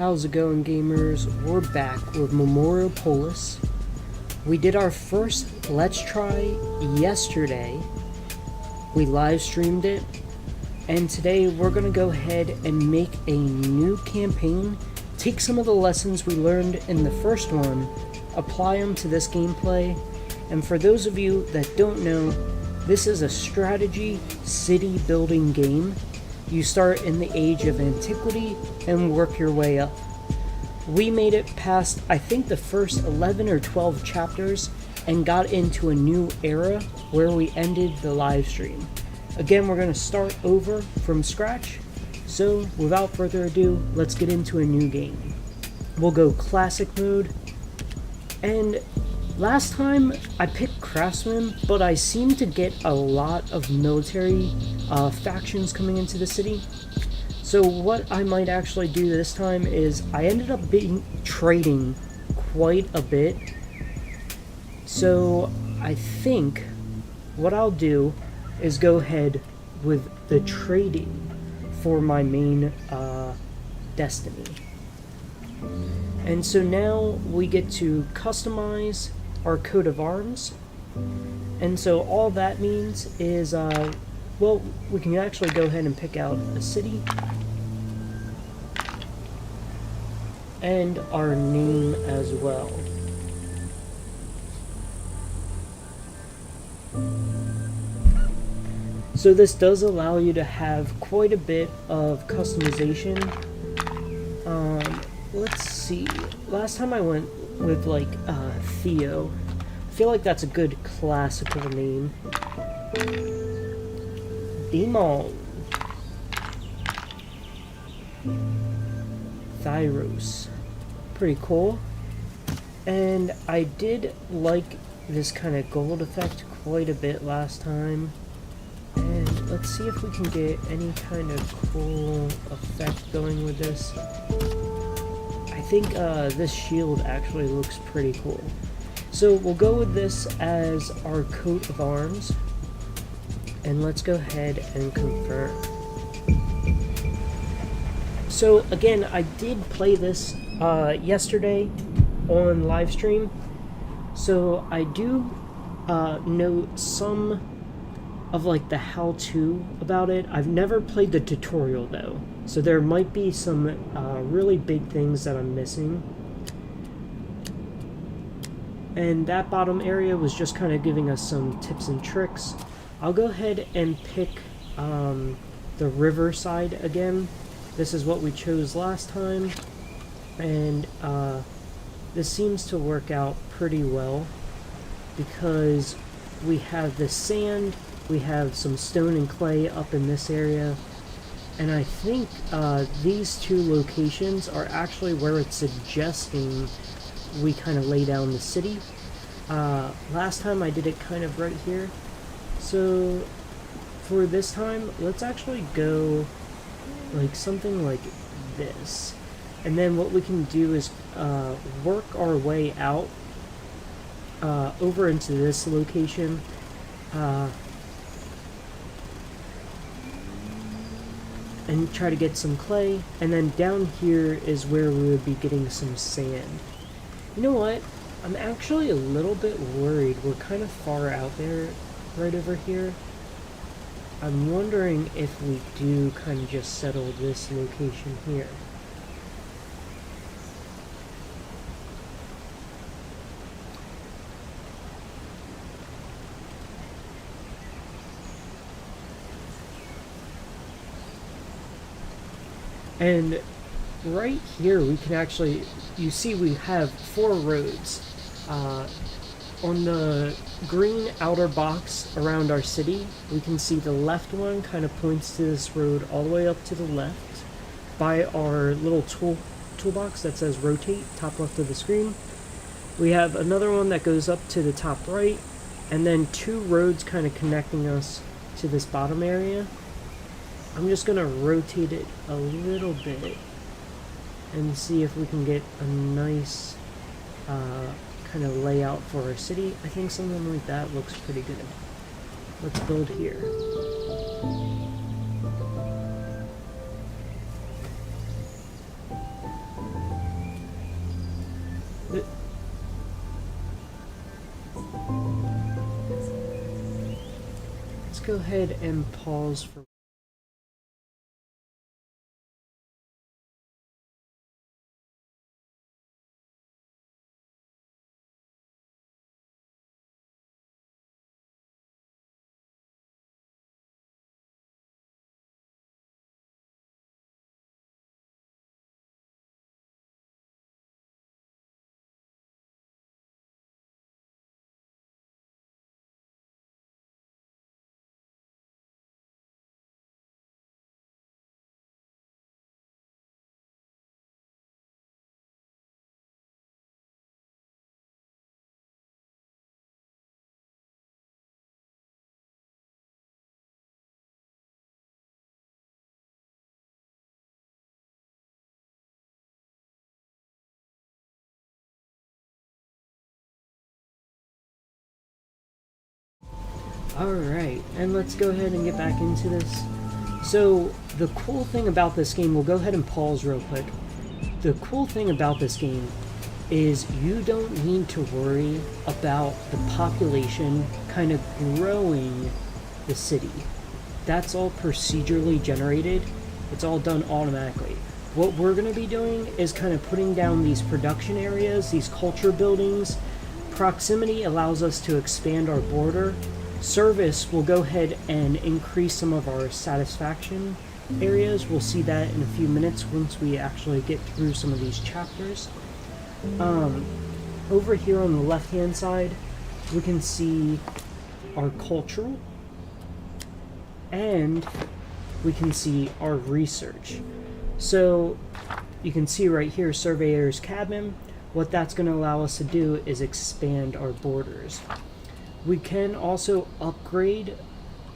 How's it going, gamers? We're back with Memoria Polis. We did our first Let's Try yesterday. We live streamed it. And today we're going to go ahead and make a new campaign. Take some of the lessons we learned in the first one, apply them to this gameplay. And for those of you that don't know, this is a strategy city building game. You start in the Age of Antiquity and work your way up. We made it past, I think, the first 11 or 12 chapters and got into a new era where we ended the live stream. Again, we're going to start over from scratch. So, without further ado, let's get into a new game. We'll go classic mode. And last time I picked craftsman, but I seem to get a lot of military factions coming into the city. So what I might actually do this time is I ended up trading quite a bit. So I think what I'll do is go ahead with the trading for my main destiny. And so now we get to customize our coat of arms. And so all that means is, well, we can actually go ahead and pick out a city and our name as well. So this does allow you to have quite a bit of customization. Let's see. Last time I went with like Theo. I feel like that's a good classical name. Demon. Thyros. Pretty cool. And I did like this kind of gold effect quite a bit last time. And let's see if we can get any kind of cool effect going with this. I think this shield actually looks pretty cool. So we'll go with this as our coat of arms. And let's go ahead and confirm. So again, I did play this yesterday on live stream. So I do know some of like the how-to about it. I've never played the tutorial though. So there might be some really big things that I'm missing. And that bottom area was just kind of giving us some tips and tricks. I'll go ahead and pick the river side again. This is what we chose last time. And this seems to work out pretty well because we have the sand, we have some stone and clay up in this area. And I think these two locations are actually where it's suggesting we kind of lay down the city. Last time I did it kind of right here. So for this time, let's actually go like something like this. And then what we can do is work our way out over into this location. And try to get some clay, and then down here is where we would be getting some sand. You know what? I'm actually a little bit worried. We're kind of far out there right over here. I'm wondering if we do kind of just settle this location here. And right here we can actually, you see we have 4 roads. On the green outer box around our city, we can see the left one kind of points to this road all the way up to the left by our little toolbox that says rotate, top left of the screen. We have another one that goes up to the top right, and then 2 roads kind of connecting us to this bottom area. I'm just going to rotate it a little bit and see if we can get a nice kind of layout for our city. I think something like that looks pretty good. Let's build here. go ahead and pause for... Alright, and let's go ahead and get back into this. So, the cool thing about this game, we'll go ahead and pause real quick. The cool thing about this game is you don't need to worry about the population kind of growing the city. That's all procedurally generated. It's all done automatically. What we're going to be doing is kind of putting down these production areas, these culture buildings. Proximity allows us to expand our border. Service will go ahead and increase some of our satisfaction areas. We'll see that in a few minutes once we actually get through some of these chapters. Over here on the left hand side, we can see our cultural, and we can see our research. So you can see right here, Surveyor's Cabin. What that's going to allow us to do is expand our borders. We can also upgrade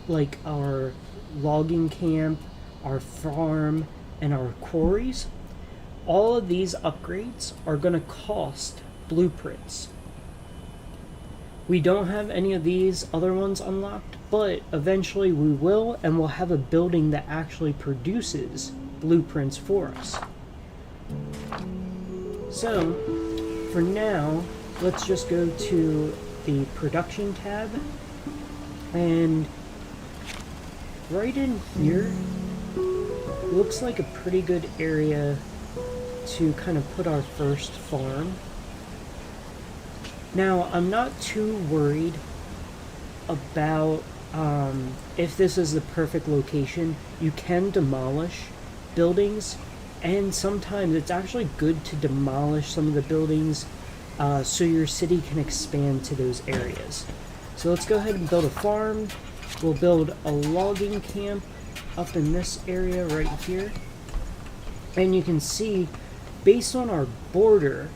like our logging camp, our farm, and our quarries. All of these upgrades are going to cost blueprints. We don't have any of these other ones unlocked, but eventually we will, and we'll have a building that actually produces blueprints for us. So, for now, let's just go to the production tab, and right in here looks like a pretty good area to kind of put our first farm. Now, I'm not too worried about if this is the perfect location. You can demolish buildings, and sometimes it's actually good to demolish some of the buildings so your city can expand to those areas. So let's go ahead and build a farm. We'll build a logging camp up in this area right here. And you can see, based on our border,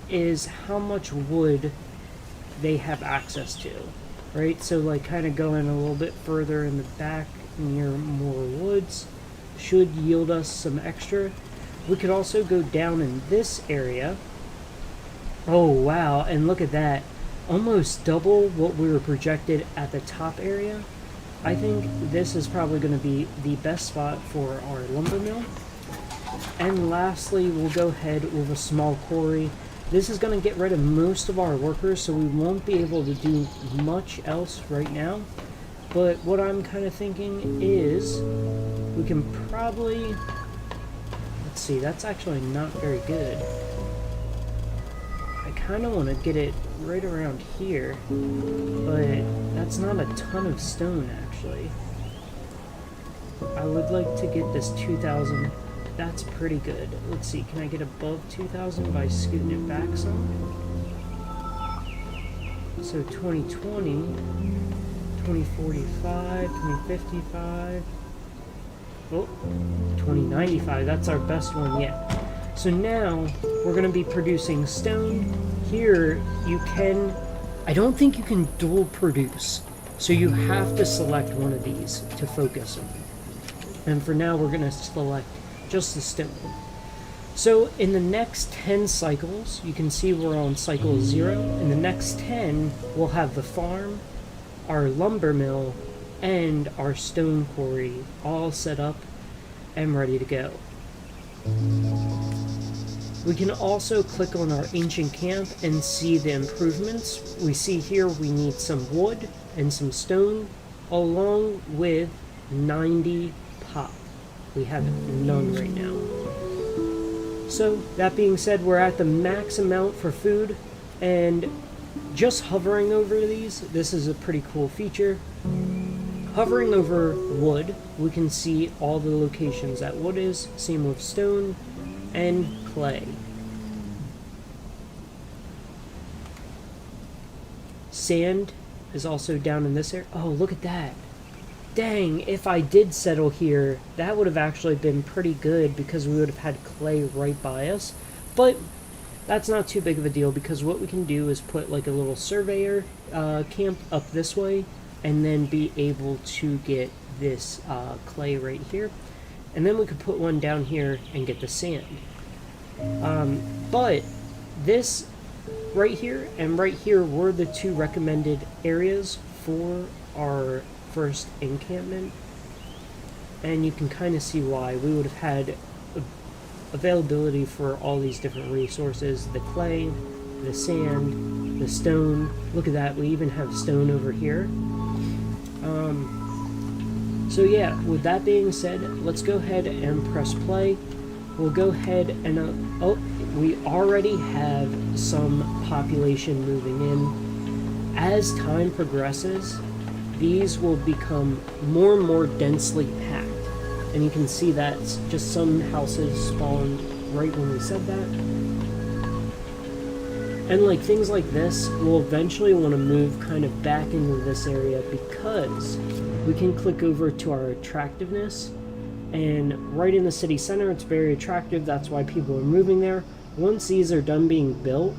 is how much wood they have access to, right? So like kind of going a little bit further in the back near more woods should yield us some extra. We could also go down in this area. Oh wow, and look at that. Almost double what we were projected at the top area. I think this is probably going to be the best spot for our lumber mill. And lastly, we'll go ahead with a small quarry. This is going to get rid of most of our workers, so we won't be able to do much else right now. But what I'm kind of thinking is we can probably... Let's see, that's actually not very good. I kind of want to get it right around here, but that's not a ton of stone, actually. I would like to get this 2,000. That's pretty good. Let's see, can I get above 2,000 by scooting it back some? So 2020, 2045, 2055, oh, 2095, that's our best one yet. So now, we're going to be producing stone. Here, you can... I don't think you can dual produce. So you have to select one of these to focus on. And for now, we're going to select just the stone. So in the next 10 cycles, you can see we're on cycle 0. In the next 10, we'll have the farm, our lumber mill, and our stone quarry all set up and ready to go. We can also click on our ancient camp and see the improvements. We see here we need some wood and some stone along with 90 pop. We have none right now. So that being said, we're at the max amount for food, and just hovering over these, this is a pretty cool feature. Hovering over wood, we can see all the locations that wood is, same with stone and clay. Sand is also down in this area. Oh, look at that. Dang, if I did settle here, that would have actually been pretty good because we would have had clay right by us. But that's not too big of a deal because what we can do is put like a little surveyor camp up this way and then be able to get this clay right here. And then we could put one down here and get the sand. But this right here and right here were the two recommended areas for our first encampment, and you can kind of see why. We would have had availability for all these different resources: the clay, the sand, the stone. Look at that, we even have stone over here. So yeah, with that being said, let's go ahead and press play. We'll go ahead and oh, we already have some population moving in. As time progresses, these will become more and more densely packed. And you can see that just some houses spawned right when we said that. And like things like this, we'll eventually want to move kind of back into this area because we can click over to our attractiveness. And right in the city center, it's very attractive. That's why people are moving there. Once these are done being built,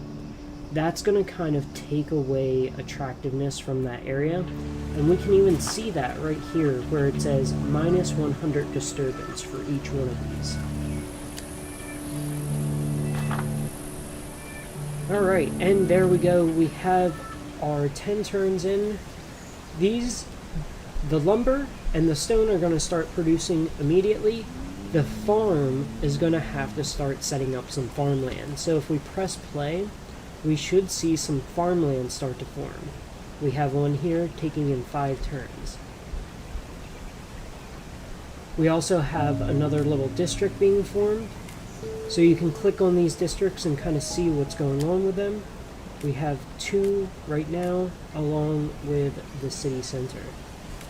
that's going to kind of take away attractiveness from that area. And we can even see that right here where it says minus 100 disturbance for each one of these. Alright, and there we go. We have our 10 turns in. The lumber and the stone are going to start producing immediately. The farm is going to have to start setting up some farmland. So if we press play, we should see some farmland start to form. We have one here taking in 5 turns. We also have another little district being formed. So you can click on these districts and kind of see what's going on with them. We have 2 right now along with the city center.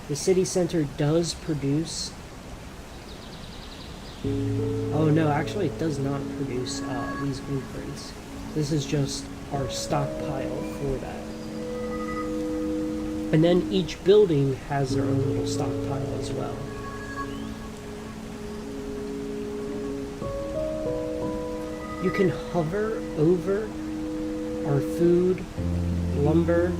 The city center does produce... Oh no, actually it does not produce these blueprints. This is just our stockpile for that. And then each building has their own little stockpile as well. You can hover over our food, lumber,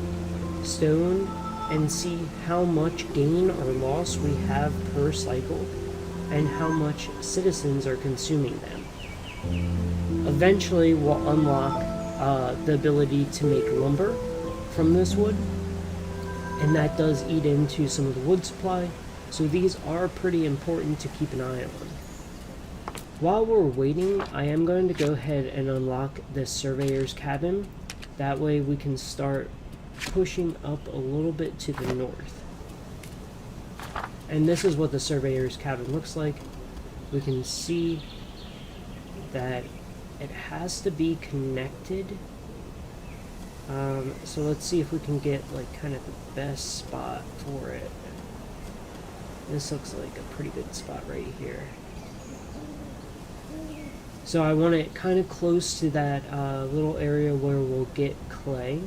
stone, and see how much gain or loss we have per cycle and how much citizens are consuming them. Eventually we'll unlock the ability to make lumber from this wood, and that does eat into some of the wood supply, so these are pretty important to keep an eye on. While we're waiting, I am going to go ahead and unlock this surveyor's cabin. That way we can start pushing up a little bit to the north. And this is what the surveyor's cabin looks like. We can see that it has to be connected. So let's see if we can get like kind of the best spot for it. This looks like a pretty good spot right here. So I want it kind of close to that little area where we'll get clay,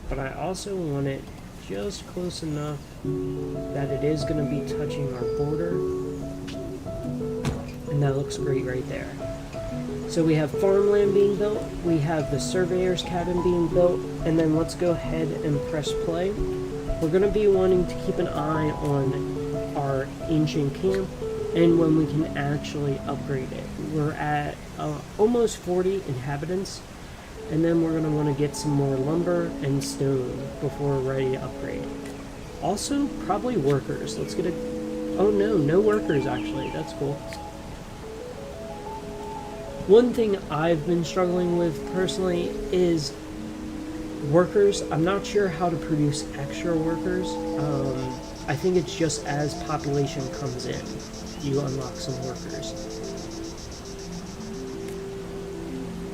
but I also want it just close enough that it is going to be touching our border, and that looks great right there. So we have farmland being built, we have the surveyor's cabin being built, and then let's go ahead and press play. We're going to be wanting to keep an eye on our ancient camp and when we can actually upgrade it. We're at almost 40 inhabitants, and then we're going to want to get some more lumber and stone before we're ready to upgrade. Also, probably workers. Let's get a... Oh no, no workers actually. That's cool. One thing I've been struggling with personally is workers. I'm not sure how to produce extra workers. I think it's just as population comes in, you unlock some workers.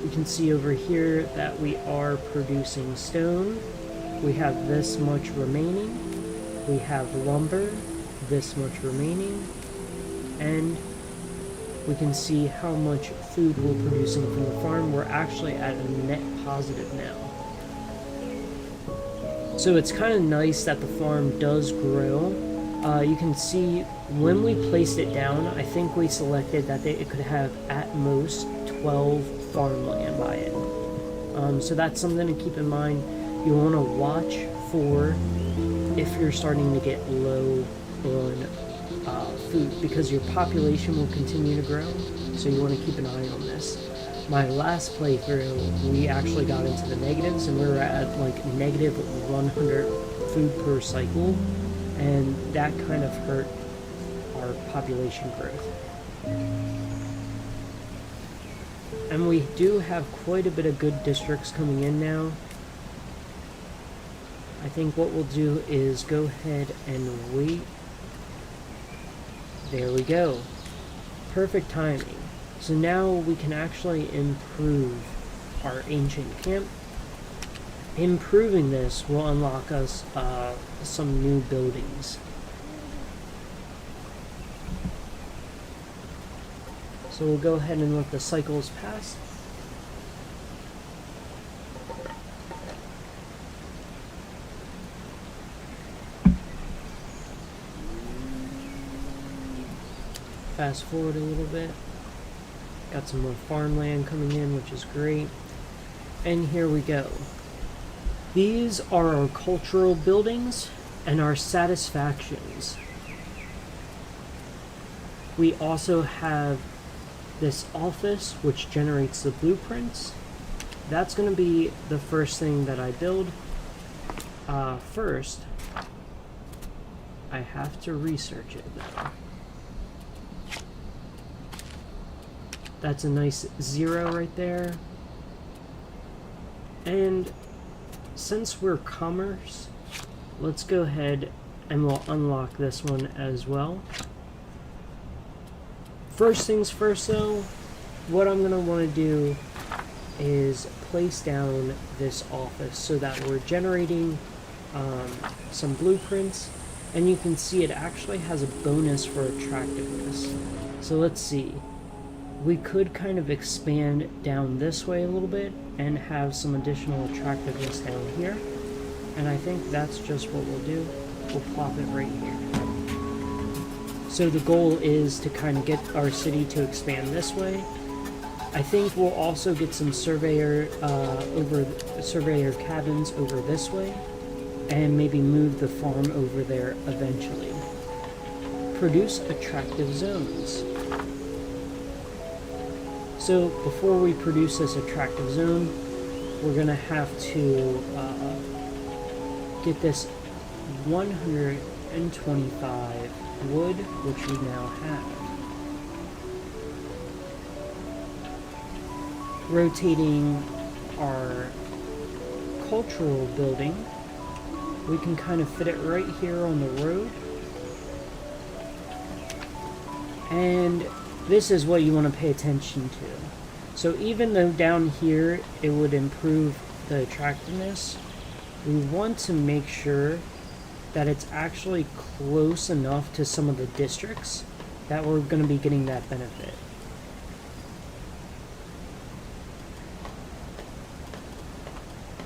You can see over here that we are producing stone. We have this much remaining. We have lumber, this much remaining. And we can see how much food we're producing from the farm. We're actually at a net positive now. So it's kind of nice that the farm does grow. You can see when we placed it down, I think we selected that it could have at most 12 farmland by it. So that's something to keep in mind. You want to watch for if you're starting to get low on food, because your population will continue to grow, so you want to keep an eye on this. My last playthrough, we actually got into the negatives, and we were at like negative 100 food per cycle, and that kind of hurt our population growth. And we do have quite a bit of good districts coming in now. I think what we'll do is go ahead and wait. There we go. Perfect timing. So now we can actually improve our ancient camp. Improving this will unlock us some new buildings. So we'll go ahead and let the cycles pass. Fast forward a little bit. Got some more farmland coming in, which is great. And here we go. These are our cultural buildings and our satisfactions. We also have this office, which generates the blueprints. That's going to be the first thing that I build. First, I have to research it though. That's a nice 0 right there. And since we're commerce, let's go ahead and we'll unlock this one as well. First things first though, what I'm going to want to do is place down this office so that we're generating some blueprints, and you can see it actually has a bonus for attractiveness. So let's see. We could kind of expand down this way a little bit and have some additional attractiveness down here. And I think that's just what we'll do. We'll plop it right here. So the goal is to kind of get our city to expand this way. I think we'll also get some surveyor cabins over this way, and maybe move the farm over there eventually. Produce attractive zones. So before we produce this attractive zone, we're going to have to get this 125 wood, which we now have. Rotating our cultural building, we can kind of fit it right here on the road. And this is what you want to pay attention to. So even though down here it would improve the attractiveness, we want to make sure that it's actually close enough to some of the districts that we're going to be getting that benefit.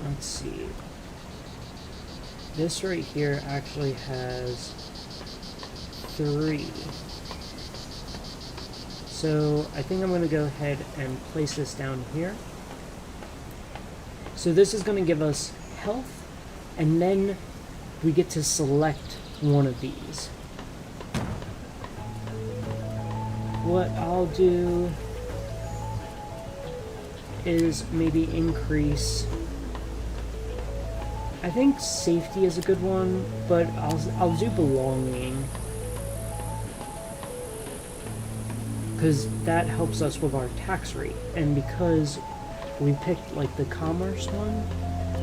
Let's see. This right here actually has 3. So I think I'm going to go ahead and place this down here. So this is going to give us health, and then we get to select one of these. What I'll do is maybe increase, I think safety is a good one, but I'll do belonging, because that helps us with our tax rate. And because we picked like the commerce one,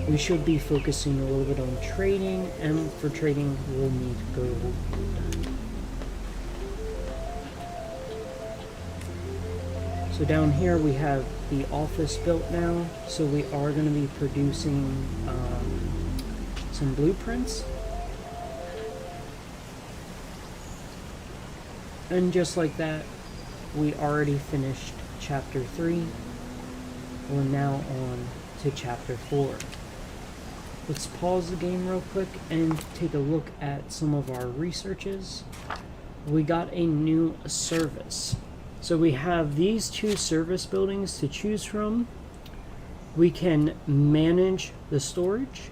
we should be focusing a little bit on trading, and for trading we'll need gold. So down here we have the office built now, so we are going to be producing some blueprints. And just like that, we already finished chapter 3. We're now on to chapter 4. Let's pause the game real quick and take a look at some of our researches. We got a new service. So we have these 2 service buildings to choose from. We can manage the storage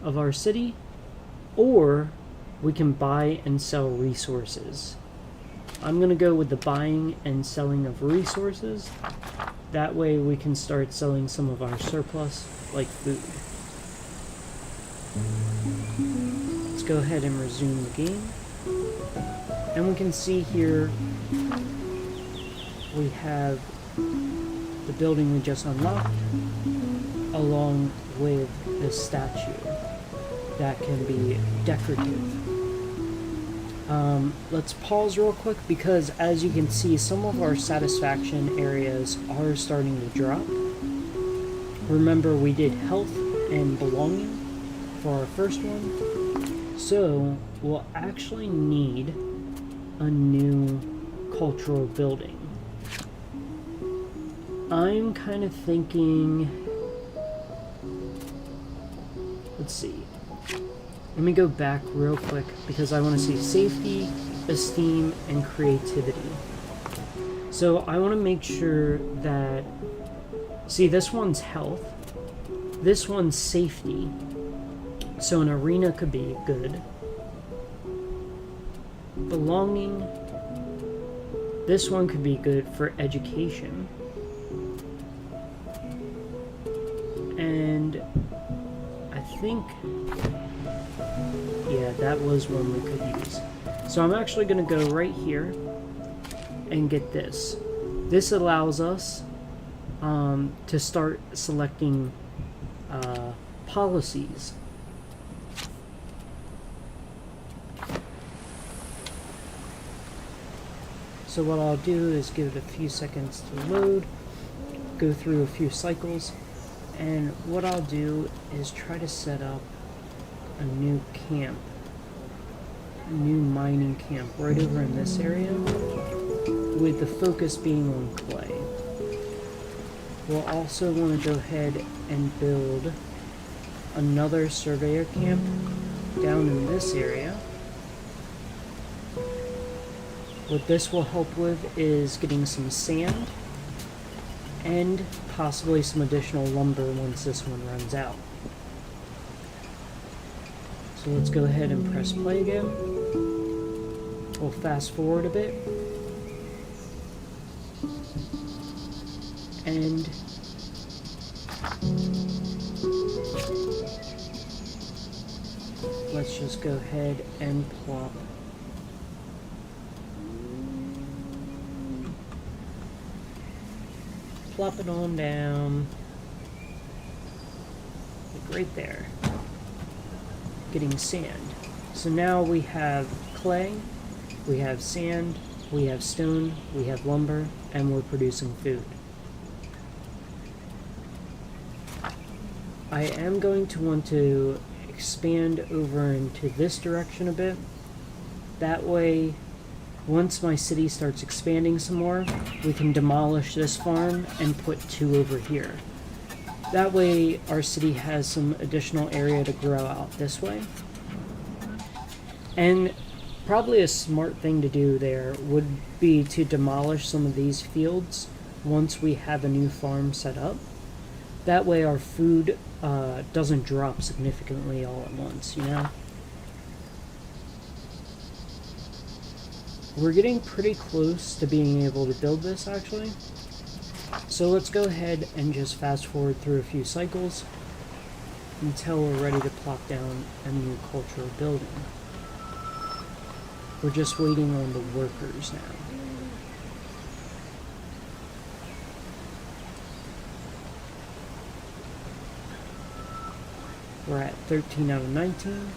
of our city, or we can buy and sell resources. I'm going to go with the buying and selling of resources. That way we can start selling some of our surplus, like food. Let's go ahead and resume the game. And we can see here we have the building we just unlocked, along with the statue that can be decorative. Let's pause real quick, because as you can see, some of our satisfaction areas are starting to drop. Remember, we did health and belonging for our first one, so we'll actually need a new cultural building. I'm kind of thinking, let's see. Let me go back real quick, because I want to see safety, esteem, and creativity. So I want to make sure that, see, this one's health, this one's safety, so an arena could be good. Belonging, this one could be good for education. And I think, yeah, that was one we could use. So I'm actually going to go right here and get this. This allows us to start selecting policies. So what I'll do is give it a few seconds to load, go through a few cycles, and what I'll do is try to set up a new camp, a new mining camp right over in this area, with the focus being on clay. We'll also want to go ahead and build another surveyor camp down in this area. What this will help with is getting some sand and possibly some additional lumber once this one runs out. So let's go ahead and press play again. We'll fast forward a bit. And let's just go ahead and plop it on down, like right there, getting sand. So now we have clay, we have sand, we have stone, we have lumber, and we're producing food. I am going to want to expand over into this direction a bit. That way, once my city starts expanding some more, we can demolish this farm and put 2 over here. That way our city has some additional area to grow out this way. And probably a smart thing to do there would be to demolish some of these fields once we have a new farm set up. That way our food doesn't drop significantly all at once, you know? We're getting pretty close to being able to build this, actually. So let's go ahead and just fast forward through a few cycles until we're ready to plop down a new cultural building. We're just waiting on the workers now. We're at 13 out of 19.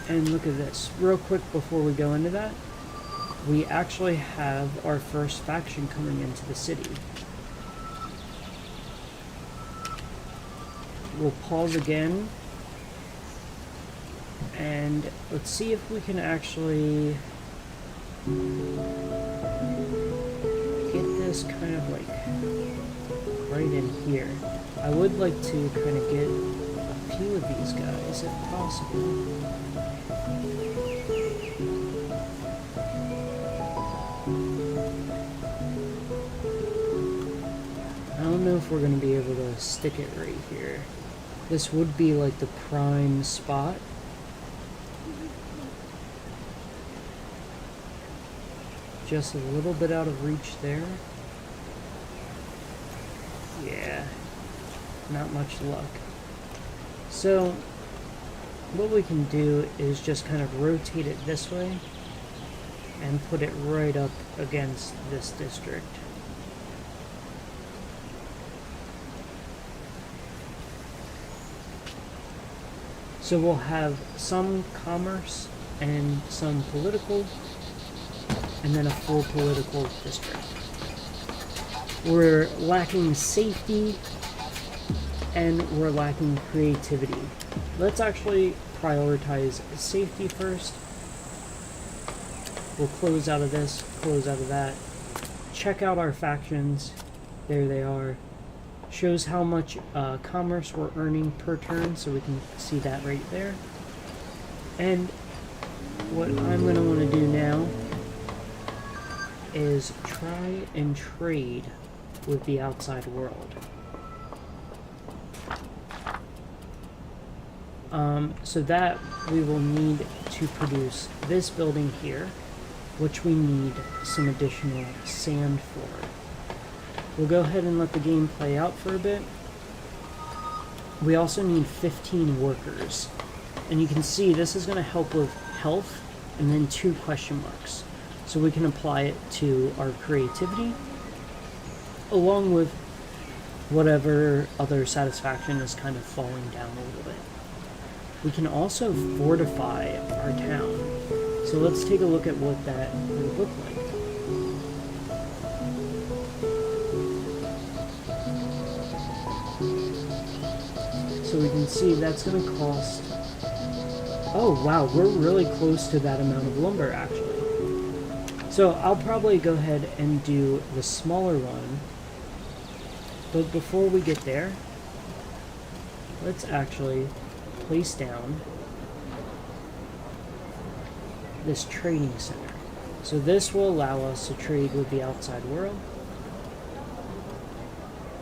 And look at this, real quick before we go into that, we actually have our first faction coming into the city. We'll pause again, and let's see if we can actually get this kind of like right in here. I would like to kind of get a few of these guys if possible. I don't know if we're going to be able to stick it right here. This would be like the prime spot. Just a little bit out of reach there. Yeah, not much luck. So what we can do is just kind of rotate it this way and put it right up against this district. So we'll have some commerce and some political, and then a full political district. We're lacking safety, and we're lacking creativity. Let's actually prioritize safety first. We'll close out of this, close out of that. Check out our factions. There they are. Shows how much commerce we're earning per turn, so we can see that right there. And what I'm going to want to do now is try and trade with the outside world. So that we will need to produce this building here, which we need some additional sand for. We'll go ahead and let the game play out for a bit. We also need 15 workers. And you can see this is going to help with health and then 2 question marks. So we can apply it to our creativity along with whatever other satisfaction is kind of falling down a little bit. We can also fortify our town. So let's take a look at what that would look like. So we can see that's going to cost... Oh wow, we're really close to that amount of lumber actually. So I'll probably go ahead and do the smaller one. But before we get there, let's actually place down this trading center. So this will allow us to trade with the outside world.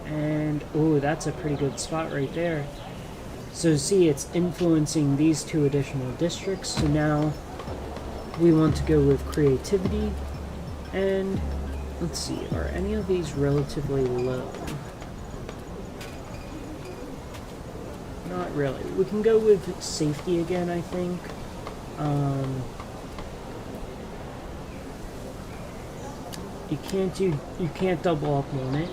And, oh, that's a pretty good spot right there. So see, it's influencing these 2 additional districts. So now we want to go with creativity. And let's see, are any of these relatively low? Not really. We can go with safety again, I think. You can't double up on it.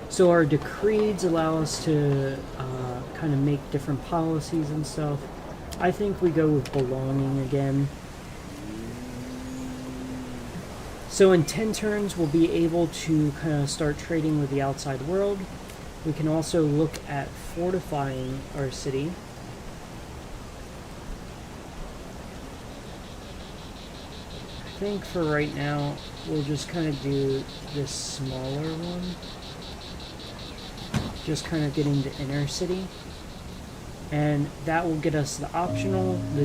So our decrees allow us to kind of make different policies and stuff. I think we go with belonging again. So in 10 turns, we'll be able to kind of start trading with the outside world. We can also look at fortifying our city. I think for right now, we'll just kind of do this smaller one. Just kind of getting the inner city. And that will get us the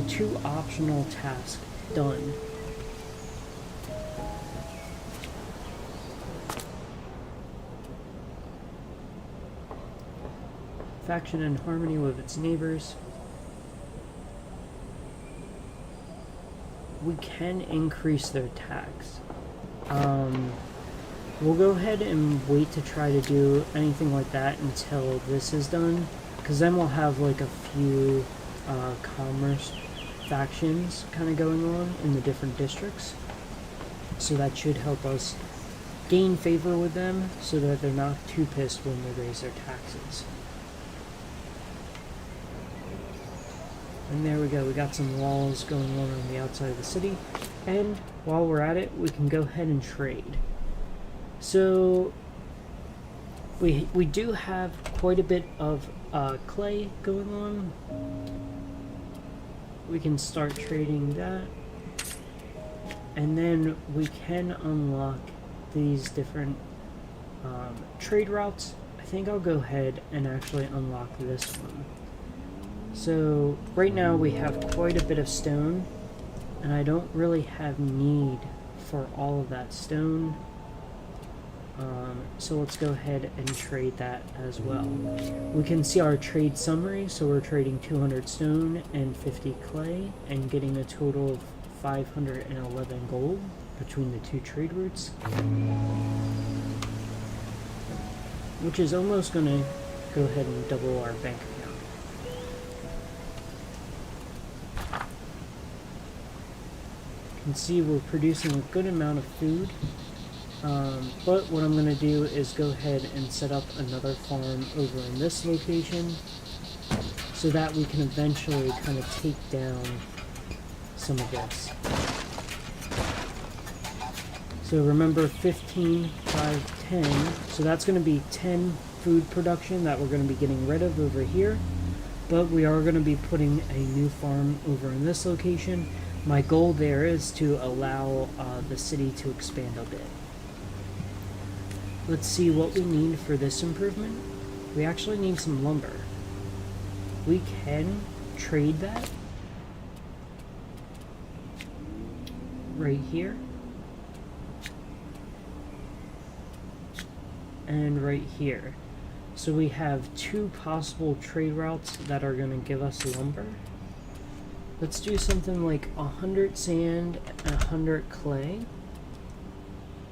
2 optional tasks done. Faction in harmony with its neighbors. We can increase their tax. We'll go ahead and wait to try to do anything like that until this is done, because then we'll have like a few commerce factions kind of going on in the different districts. So that should help us gain favor with them so that they're not too pissed when they raise their taxes. And there we go, we got some walls going on the outside of the city. And while we're at it, we can go ahead and trade. So we do have quite a bit of clay going on. We can start trading that. And then we can unlock these different trade routes. I think I'll go ahead and actually unlock this one. So right now we have quite a bit of stone, and I don't really have need for all of that stone. So let's go ahead and trade that as well. We can see our trade summary, so we're trading 200 stone and 50 clay and getting a total of 511 gold between the two trade routes, which is almost going to go ahead and double our bank account. You can see we're producing a good amount of food. But what I'm going to do is go ahead and set up another farm over in this location so that we can eventually kind of take down some of this. So remember 15, 5, 10. So that's going to be 10 food production that we're going to be getting rid of over here. But we are going to be putting a new farm over in this location. My goal there is to allow the city to expand a bit. Let's see what we need for this improvement. We actually need some lumber. We can trade that right here and right here. So we have two possible trade routes that are going to give us lumber. Let's do something like 100 sand and 100 clay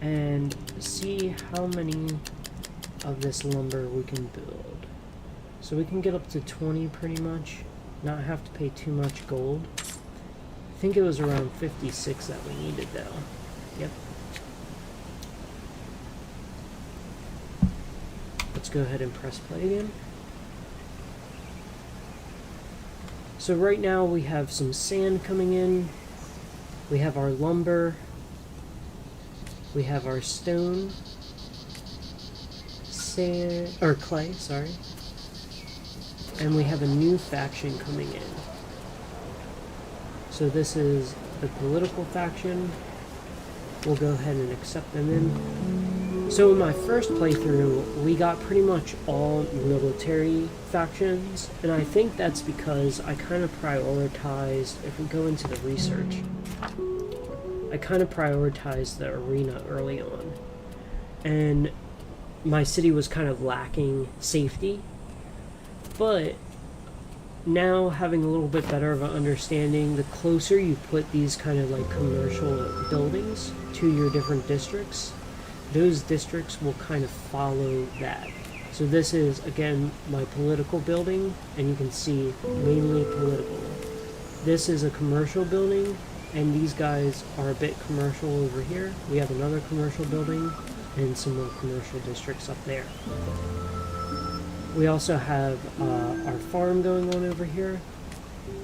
and see how many of this lumber we can build. So we can get up to 20 pretty much, not have to pay too much gold. I think it was around 56 that we needed though. Yep. Let's go ahead and press play again. So right now we have some sand coming in, we have our lumber, we have our stone, sand, or clay, sorry, and we have a new faction coming in. So this is the political faction. We'll go ahead and accept them in. So in my first playthrough, we got pretty much all military factions, and I think that's because I kind of prioritized, if we go into the research, I kind of prioritized the arena early on, and my city was kind of lacking safety, but now having a little bit better of an understanding, the closer you put these kind of like commercial buildings to your different districts, those districts will kind of follow that. So this is, again, my political building, and you can see mainly political. This is a commercial building, and these guys are a bit commercial over here. We have another commercial building and some more commercial districts up there. We also have our farm going on over here,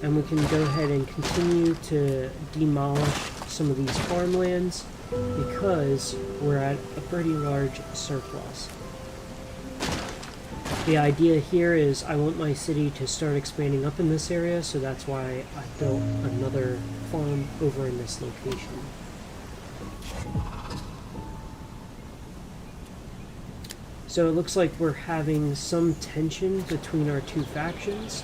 and we can go ahead and continue to demolish some of these farmlands because we're at a pretty large surplus. The idea here is I want my city to start expanding up in this area, so that's why I built another farm over in this location. So it looks like we're having some tension between our two factions.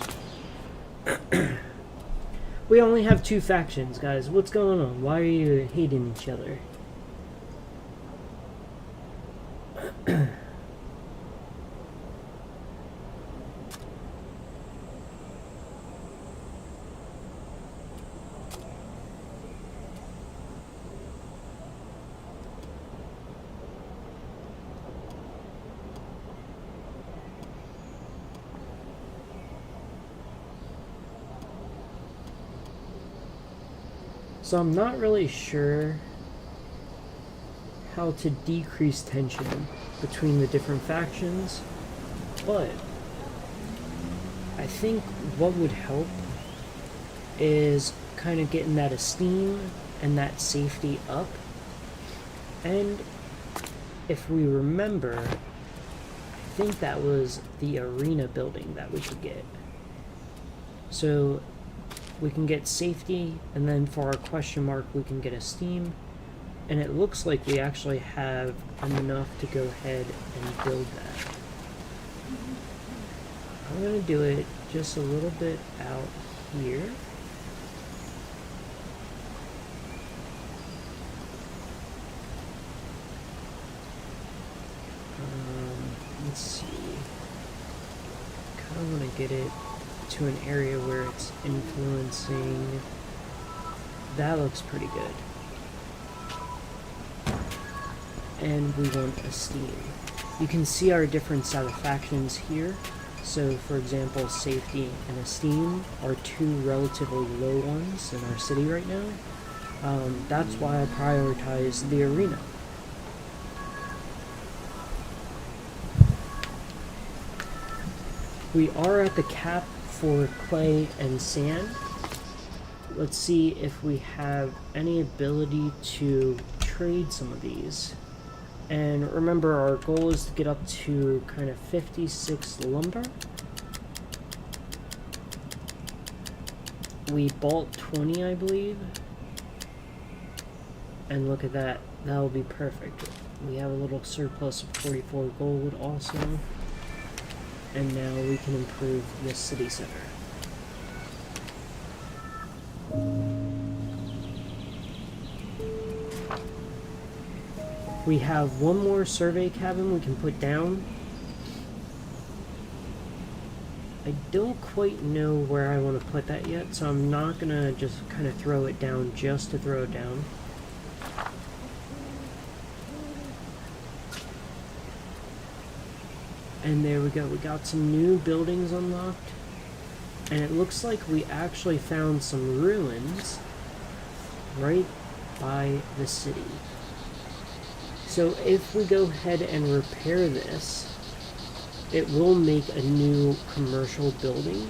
We only have two factions, guys. What's going on? Why are you hating each other? So I'm not really sure how to decrease tension between the different factions, but I think what would help is kind of getting that esteem and that safety up. And if we remember, I think that was the arena building that we could get. So we can get safety, and then for our question mark we can get esteem, and it looks like we actually have enough to go ahead and build that. I'm going to do it just a little bit out here. Let's see. Kind of want to get it to an area where it's influencing. That looks pretty good. And we want esteem. You can see our different satisfactions here. So for example, safety and esteem are two relatively low ones in our city right now. That's why I prioritize the arena. We are at the cap for clay and sand. Let's see if we have any ability to trade some of these. And remember, our goal is to get up to kind of 56 lumber. We bought 20, I believe. And look at that. That'll be perfect. We have a little surplus of 44 gold also. And now we can improve this city center. We have one more survey cabin we can put down. I don't quite know where I want to put that yet, so I'm not gonna just kind of throw it down just to throw it down. And there we go, we got some new buildings unlocked. And it looks like we actually found some ruins right by the city. So if we go ahead and repair this, it will make a new commercial building.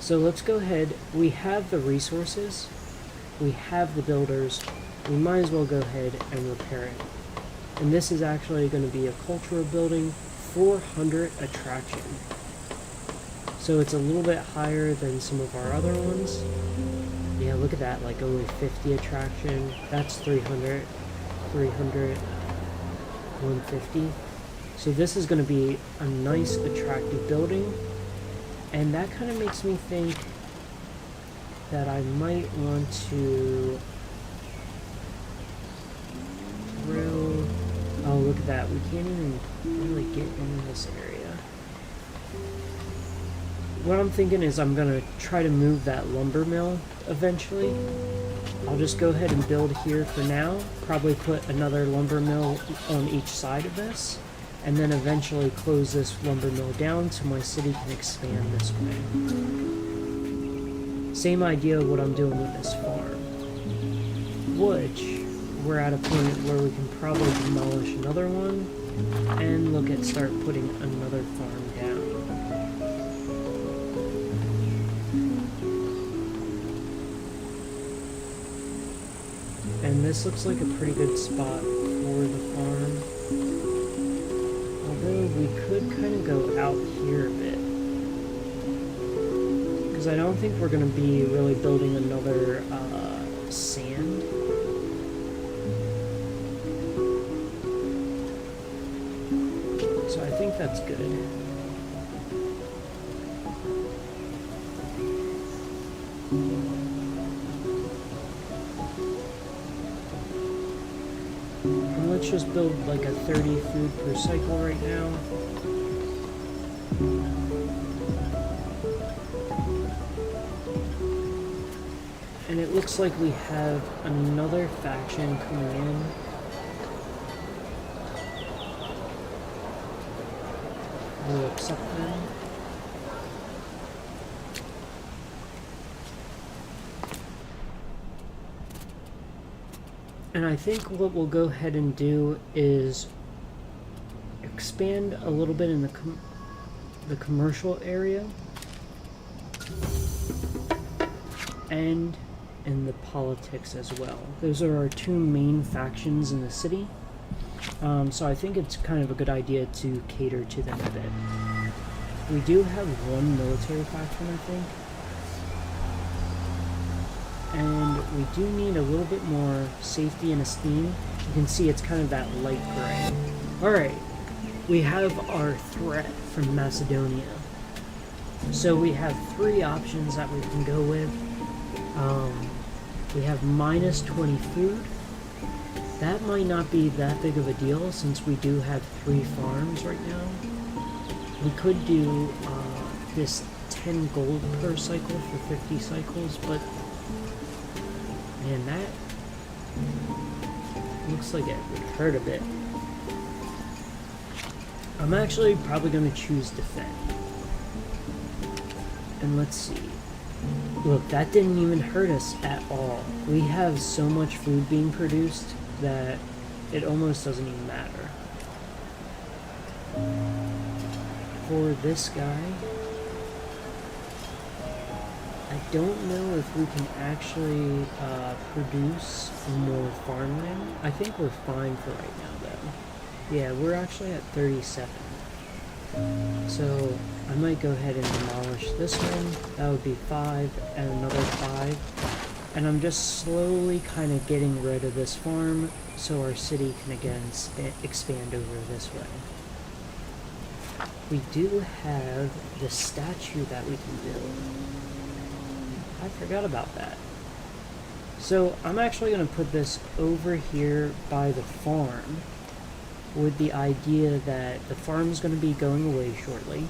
So let's go ahead, we have the resources, we have the builders, we might as well go ahead and repair it. And this is actually going to be a cultural building, 400 attraction. So it's a little bit higher than some of our other ones. Yeah, look at that, like only 50 attraction. That's 300, 300, 150. So this is going to be a nice, attractive building. And that kind of makes me think that I might want to drill. Oh, look at that. We can't even really get in this area. What I'm thinking is I'm going to try to move that lumber mill eventually. I'll just go ahead and build here for now. Probably put another lumber mill on each side of this. And then eventually close this lumber mill down so my city can expand this way. Same idea of what I'm doing with this farm. Which, we're at a point where we can probably demolish another one and look at start putting another farm down. And this looks like a pretty good spot for the farm. Although we could kind of go out here a bit. Because I don't think we're going to be really building another sand. So I think that's good. And let's just build like a 30 food per cycle right now. And it looks like we have another faction coming in. We'll accept them. And I think what we'll go ahead and do is expand a little bit in the commercial area and in the politics as well. Those are our two main factions in the city. So I think it's kind of a good idea to cater to them a bit. We do have one military faction, I think. And we do need a little bit more safety and esteem. You can see it's kind of that light gray. Alright, we have our threat from Macedonia. So we have three options that we can go with. We have minus 20 food. That might not be that big of a deal since we do have 3 farms right now. We could do this 10 gold per cycle for 50 cycles, but man, that looks like it would hurt a bit. I'm actually probably going to choose defend. And let's see. Look, that didn't even hurt us at all. We have so much food being produced that it almost doesn't even matter. For this guy, I don't know if we can actually produce more farmland. I think we're fine for right now, though. Yeah, we're actually at 37. So I might go ahead and demolish this one. That would be 5 and another 5. And I'm just slowly kind of getting rid of this farm so our city can again expand over this way. We do have the statue that we can build. I forgot about that. So I'm actually going to put this over here by the farm with the idea that the farm is going to be going away shortly,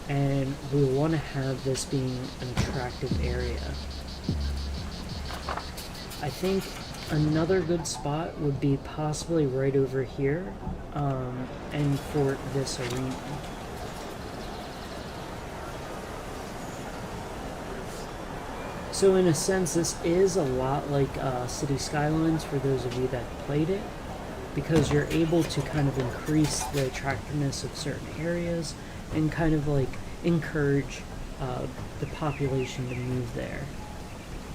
and we want to have this being an attractive area. I think another good spot would be possibly right over here, and for this arena. So in a sense, this is a lot like City Skylines for those of you that played it, because you're able to kind of increase the attractiveness of certain areas and kind of like encourage the population to move there.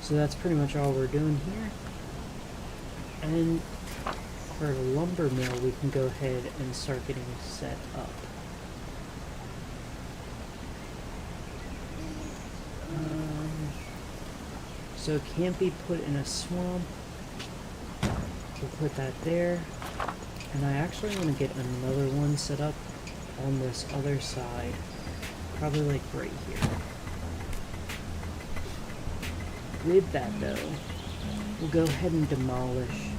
So that's pretty much all we're doing here. And for a lumber mill, we can go ahead and start getting set up. So it can't be put in a swamp. We'll put that there. And I actually want to get another one set up on this other side. Probably like right here. With that though, we'll go ahead and demolish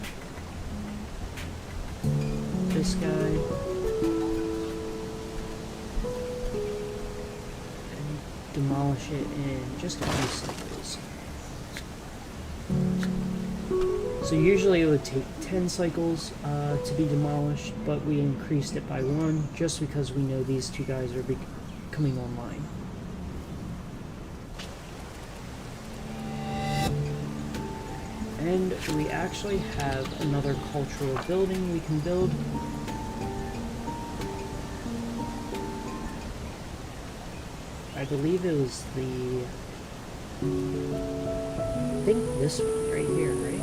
this guy. And demolish it in just a few cycles. So usually it would take 10 cycles to be demolished, but we increased it by 1 just because we know these two guys are coming online. And we actually have another cultural building we can build. I believe it was I think this one right here, right?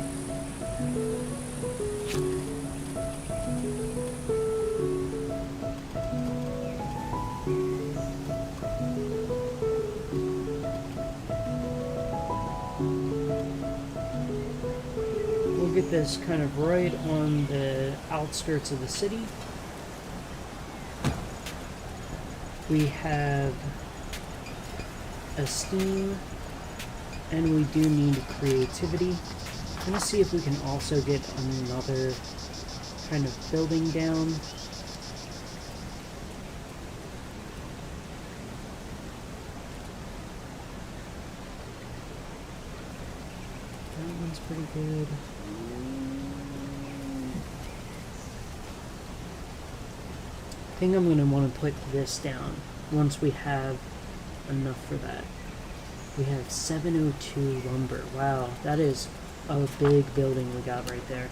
We'll get this kind of right on the outskirts of the city. We have esteem, and we do need creativity. Let me see if we can also get another kind of building down. That one's pretty good. I think I'm going to want to put this down once we have enough for that. We have 702 lumber. Wow, that is a big building we got right there.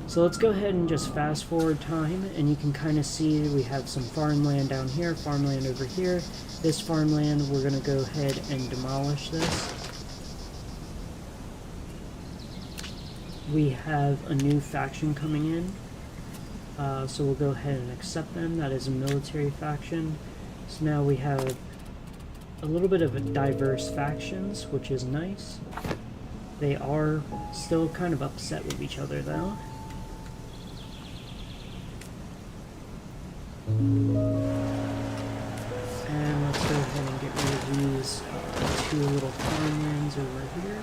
So let's go ahead and just fast forward time, and you can kind of see we have some farmland down here, farmland over here. This farmland, we're going to go ahead and demolish this. We have a new faction coming in, so we'll go ahead and accept them. That is a military faction. So now we have a little bit of a diverse factions, which is nice. They are still kind of upset with each other though. And let's go ahead and get rid of these two little farmlands over here.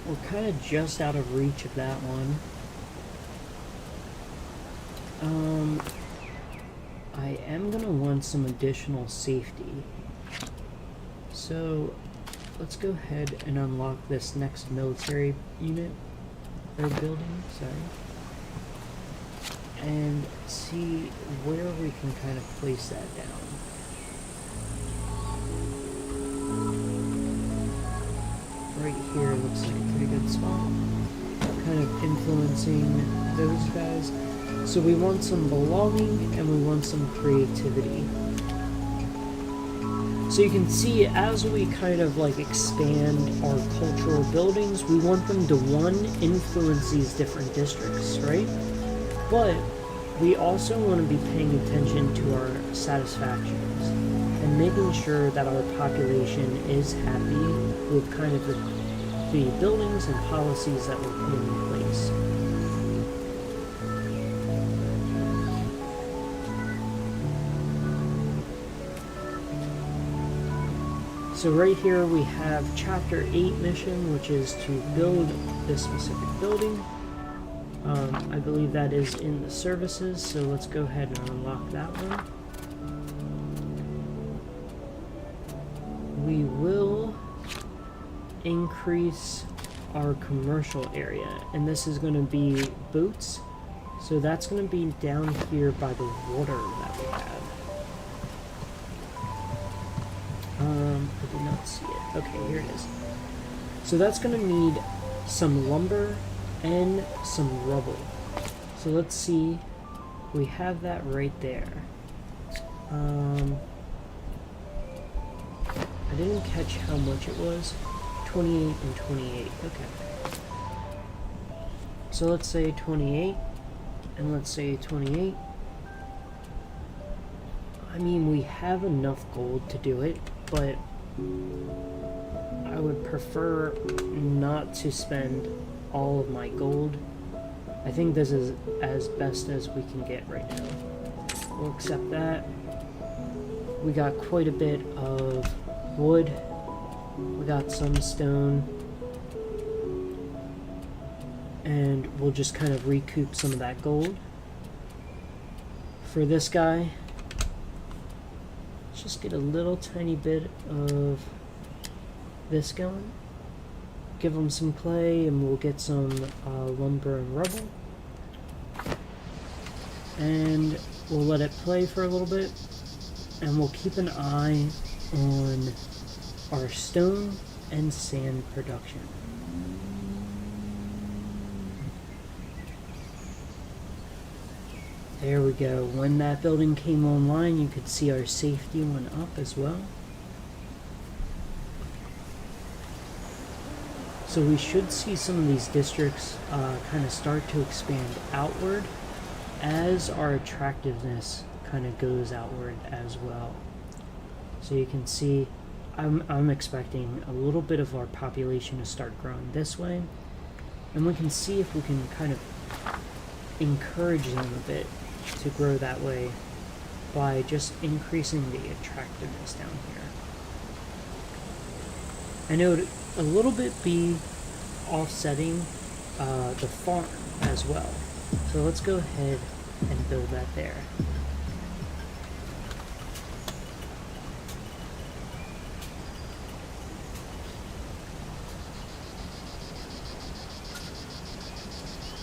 We're kind of just out of reach of that one. I am going to want some additional safety. So let's go ahead and unlock this next military unit, or building, sorry. And see where we can kind of place that down. Right here looks like a pretty good spot. Kind of influencing those guys. So we want some belonging and we want some creativity. So you can see as we kind of like expand our cultural buildings, we want them to, one, influence these different districts, right? But we also want to be paying attention to our satisfactions and making sure that our population is happy with kind of the buildings and policies that we're putting in place. So right here we have Chapter 8 mission, which is to build this specific building. I believe that is in the services, so let's go ahead and unlock that one. We will increase our commercial area, and this is going to be boats. So that's going to be down here by the water that we have. I did not see it. Okay, here it is. So that's going to need some lumber and some rubble. So let's see. We have that right there. I didn't catch how much it was. 28 and 28. Okay. So let's say 28 and let's say 28. I mean, we have enough gold to do it, but I would prefer not to spend all of my gold. I think this is as best as we can get right now. We'll accept that. We got quite a bit of wood. We got some stone. And we'll just kind of recoup some of that gold. For this guy, let's just get a little tiny bit of this going. Give him some clay and we'll get some lumber and rubble. And we'll let it play for a little bit. And we'll keep an eye on our stone and sand production. There we go. When that building came online, you could see our safety went up as well. So we should see some of these districts kind of start to expand outward as our attractiveness kind of goes outward as well. So you can see I'm expecting a little bit of our population to start growing this way, and we can see if we can kind of encourage them a bit to grow that way by just increasing the attractiveness down here. And it would a little bit be offsetting the farm as well. So let's go ahead and build that there.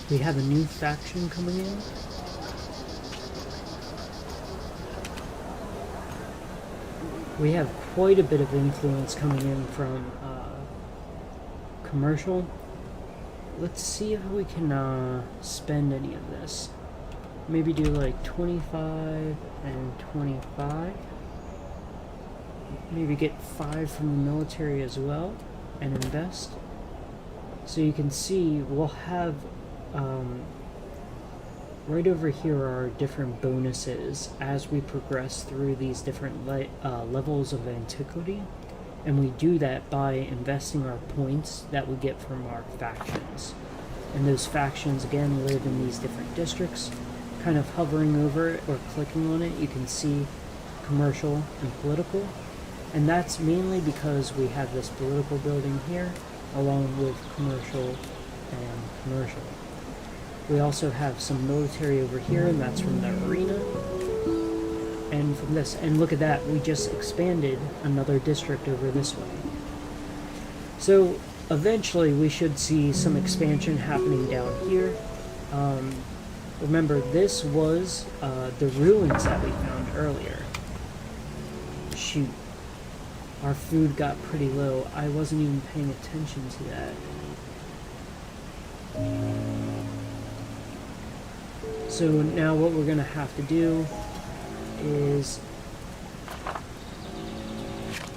We have a new faction coming in. We have quite a bit of influence coming in from commercial. Let's see if we can spend any of this. Maybe do like 25 and 25. Maybe get 5 from the military as well and invest. So you can see we'll have right over here are different bonuses as we progress through these different levels of antiquity, and we do that by investing our points that we get from our factions. And those factions again live in these different districts. Kind of hovering over it or clicking on it, you can see commercial and political, and that's mainly because we have this political building here along with commercial and commercial. We also have some military over here, and that's from the arena. And from this, and look at that, we just expanded another district over this way. So eventually we should see some expansion happening down here. Remember, this was the ruins that we found earlier. Shoot. Our food got pretty low. I wasn't even paying attention to that. So now what we're going to have to do is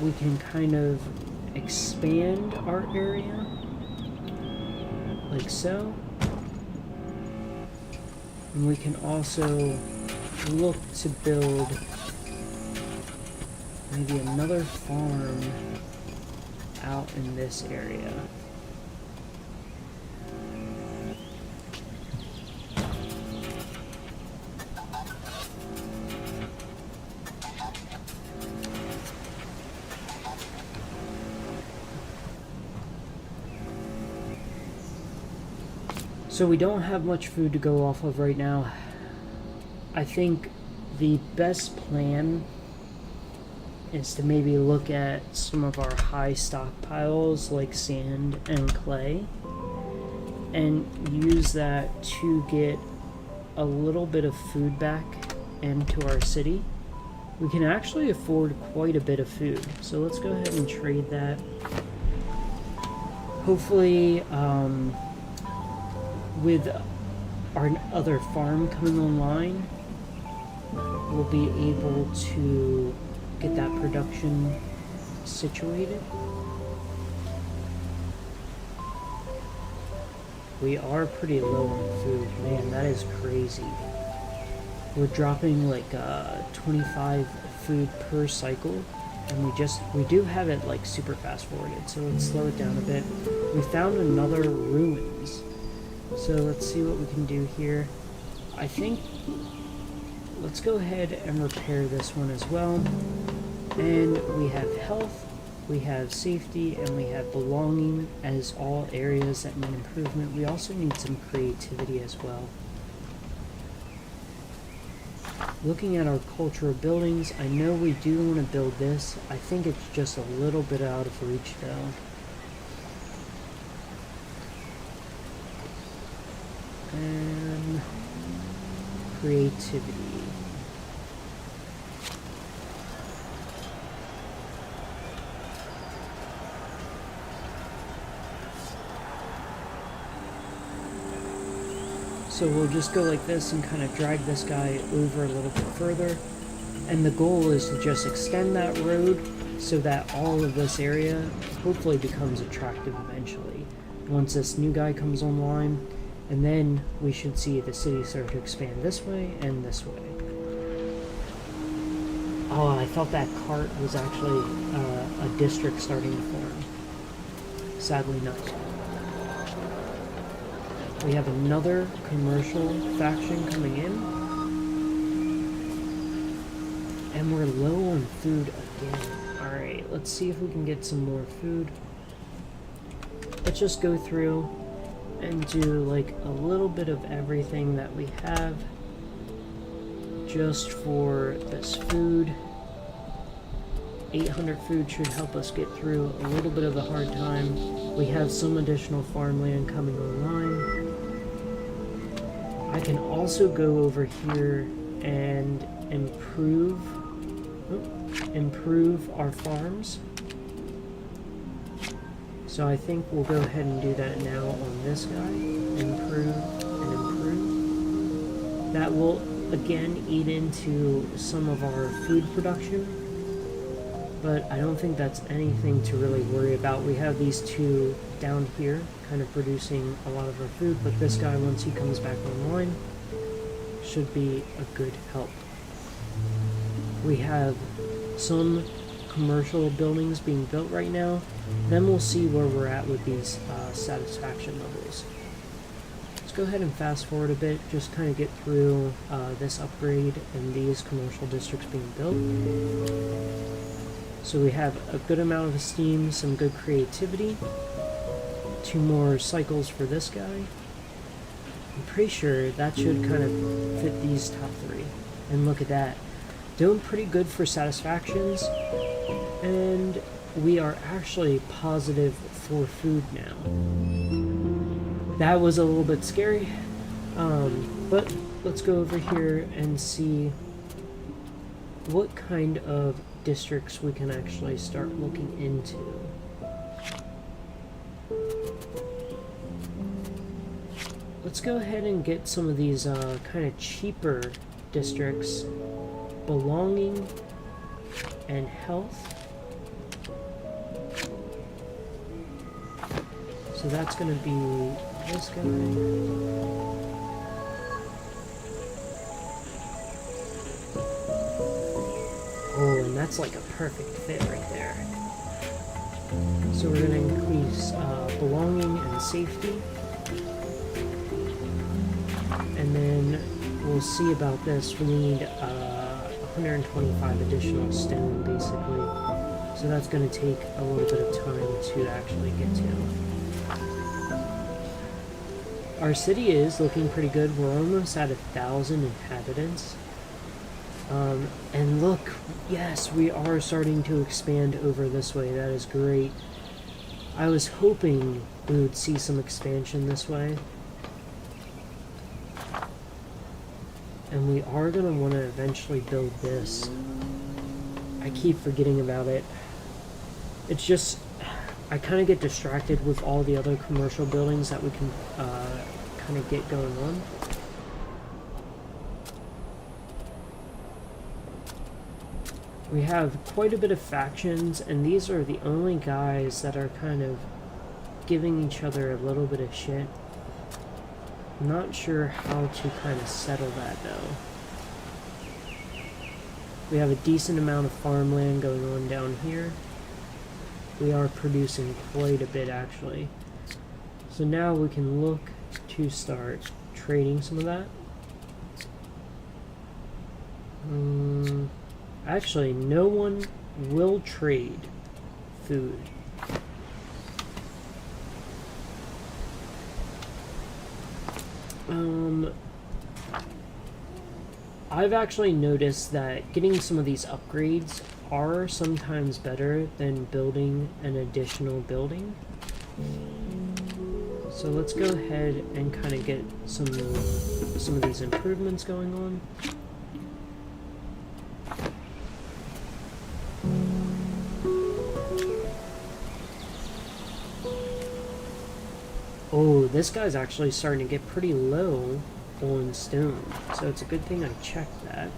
we can kind of expand our area like so. And we can also look to build maybe another farm out in this area. So we don't have much food to go off of right now. I think the best plan is to maybe look at some of our high stockpiles like sand and clay and use that to get a little bit of food back into our city. We can actually afford quite a bit of food, so let's go ahead and trade that. Hopefully with our other farm coming online, we'll be able to get that production situated. We are pretty low on food. Man, that is crazy. We're dropping like 25 food per cycle, and we do have it like super fast forwarded, so let's slow it down a bit. We found another ruins, so let's see what we can do here. I think let's go ahead and repair this one as well. And we have health, we have safety, and we have belonging as all areas that need improvement. We also need some creativity as well. Looking at our cultural buildings, I know we do want to build this. I think it's just a little bit out of reach though. And creativity. So we'll just go like this and kind of drag this guy over a little bit further. And the goal is to just extend that road so that all of this area hopefully becomes attractive eventually. Once this new guy comes online, and then we should see the city start to expand this way and this way. Oh, I thought that cart was actually a district starting to form. Sadly not. We have another commercial faction coming in. And we're low on food again. Alright, let's see if we can get some more food. Let's just go through and do like a little bit of everything that we have just for this food. 800 food should help us get through a little bit of a hard time. We have some additional farmland coming online. I can also go over here and improve our farms. So I think we'll go ahead and do that now on this guy. Improve and improve. That will again eat into some of our food production, but I don't think that's anything to really worry about. We have these two down here kind of producing a lot of our food, but this guy, once he comes back online, should be a good help. We have some commercial buildings being built right now. Then we'll see where we're at with these satisfaction levels. Let's go ahead and fast forward a bit, just kind of get through this upgrade and these commercial districts being built. So we have a good amount of esteem, some good creativity, 2 more cycles for this guy. I'm pretty sure that should kind of fit these top 3. And look at that. Doing pretty good for satisfactions, and we are actually positive for food now. That was a little bit scary, but let's go over here and see what kind of districts we can actually start looking into. Let's go ahead and get some of these kind of cheaper districts. Belonging and health. So that's going to be this guy. Oh, and that's like a perfect fit right there. So we're going to increase belonging and safety. And then we'll see about this. We need 125 additional stone, basically. So that's going to take a little bit of time to actually get to. Our city is looking pretty good. We're almost at 1,000 inhabitants. And look, yes, we are starting to expand over this way. That is great. I was hoping we would see some expansion this way. And we are going to want to eventually build this. I keep forgetting about it. It's just, I kind of get distracted with all the other commercial buildings that we can kind of get going on. We have quite a bit of factions, and these are the only guys that are kind of giving each other a little bit of shit. Not sure how to kind of settle that though. We have a decent amount of farmland going on down here. We are producing quite a bit actually. So now we can look to start trading some of that. Actually, no one will trade food. I've actually noticed that getting some of these upgrades are sometimes better than building an additional building. So let's go ahead and kind of get some of these improvements going on. Oh, this guy's actually starting to get pretty low on stone, so it's a good thing I checked that.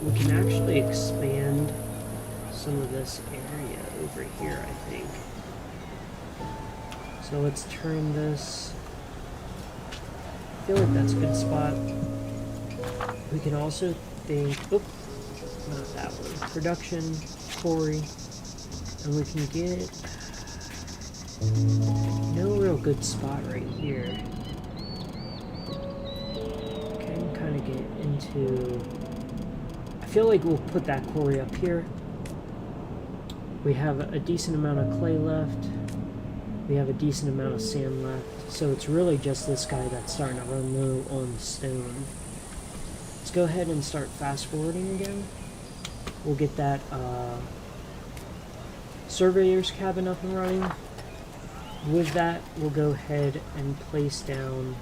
We can actually expand some of this area over here, I think. So let's turn this. I feel like that's a good spot. We can also think, oh, not that one. Production, quarry, and we can get no real good spot right here. Can kind of get into. I feel like we'll put that quarry up here. We have a decent amount of clay left. We have a decent amount of sand left. So it's really just this guy that's starting to run low on stone. Let's go ahead and start fast forwarding again. We'll get that surveyor's cabin up and running. with that, we'll go ahead and place down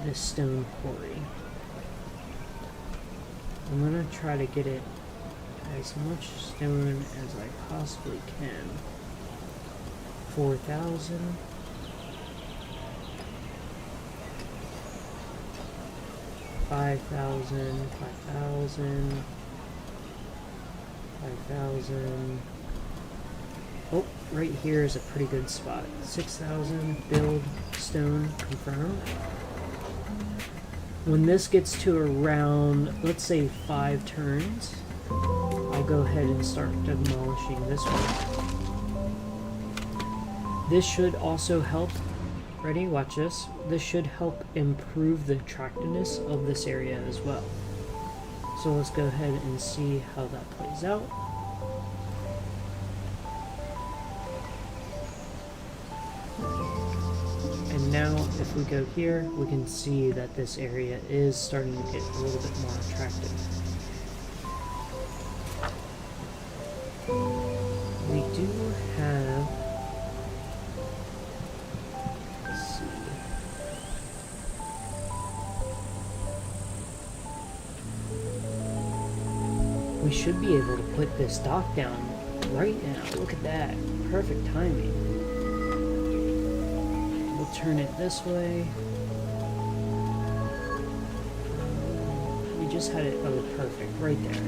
this stone quarry. I'm gonna try to get it as much stone as I possibly can. 4,000. 5,000, 5,000, 5,000. Oh, right here is a pretty good spot. 6,000, build, stone, confirmed. When this gets to around, let's say 5 turns, I'll go ahead and start demolishing this one. This should also help. Ready? Watch this. This should help improve the attractiveness of this area as well. So let's go ahead and see how that plays out. And now if we go here, we can see that this area is starting to get a little bit more attractive. We do have, let's see, we should be able to put this dock down right now. Look at that, perfect timing. We'll turn it this way. We just had it, oh perfect, right there.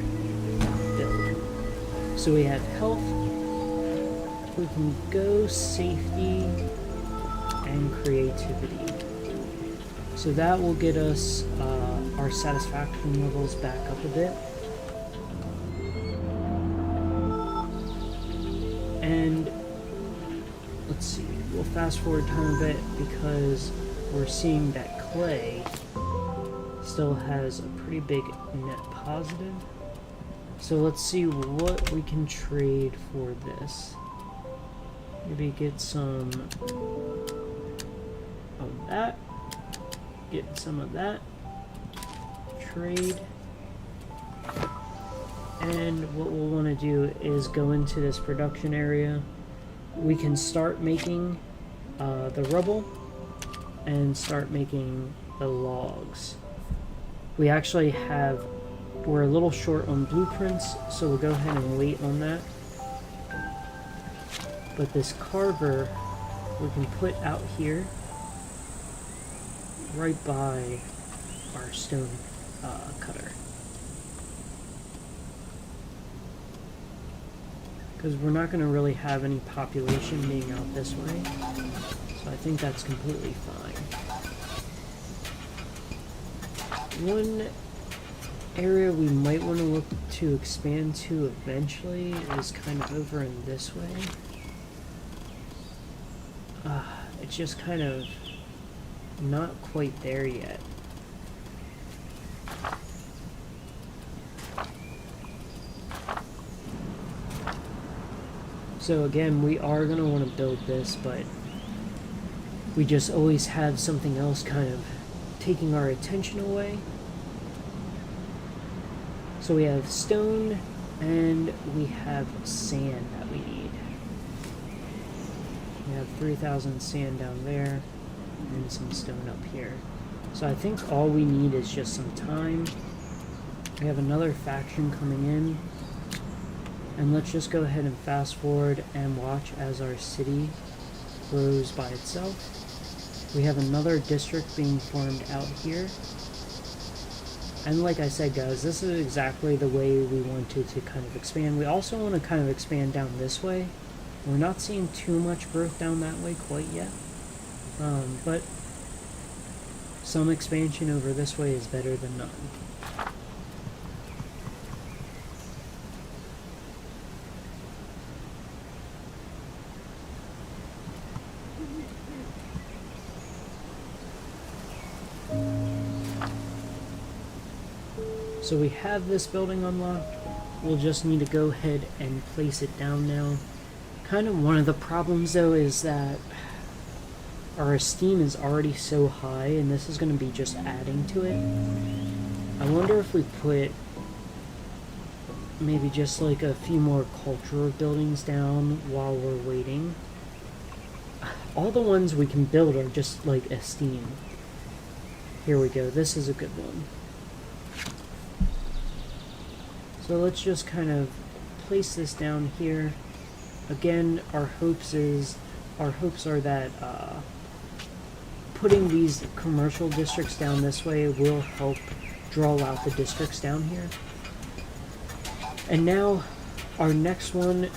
Build. So we have health, we can go safety, and creativity. So that will get us our satisfaction levels back up a bit. And let's see, we'll fast forward time a bit because we're seeing that clay still has a pretty big net positive. So let's see what we can trade for this. Maybe get some of that, get some of that, trade. And what we'll want to do is go into this production area. We can start making the rubble and start making the logs. We actually have, we're a little short on blueprints, so we'll go ahead and wait on that. But this carver we can put out here right by our stone cutter. Because we're not going to really have any population being out this way, so I think that's completely fine. One area we might want to look to expand to eventually is kind of over in this way. It's just kind of not quite there yet. So again, we are going to want to build this, but we just always have something else kind of taking our attention away. So we have stone and we have sand that we need. We have 3,000 sand down there and some stone up here. So I think all we need is just some time. We have another faction coming in. And let's just go ahead and fast forward and watch as our city grows by itself. We have another district being formed out here. And like I said, guys, this is exactly the way we wanted to kind of expand. We also want to kind of expand down this way. We're not seeing too much growth down that way quite yet. But some expansion over this way is better than none. So we have this building unlocked. We'll just need to go ahead and place it down now. Kind of one of the problems though is that our esteem is already so high and this is going to be just adding to it. I wonder if we put maybe just like a few more cultural buildings down while we're waiting. All the ones we can build are just like esteem. Here we go, this is a good one. So let's just kind of place this down here. Again, our hopes are that putting these commercial districts down this way will help draw out the districts down here. And now, our next one,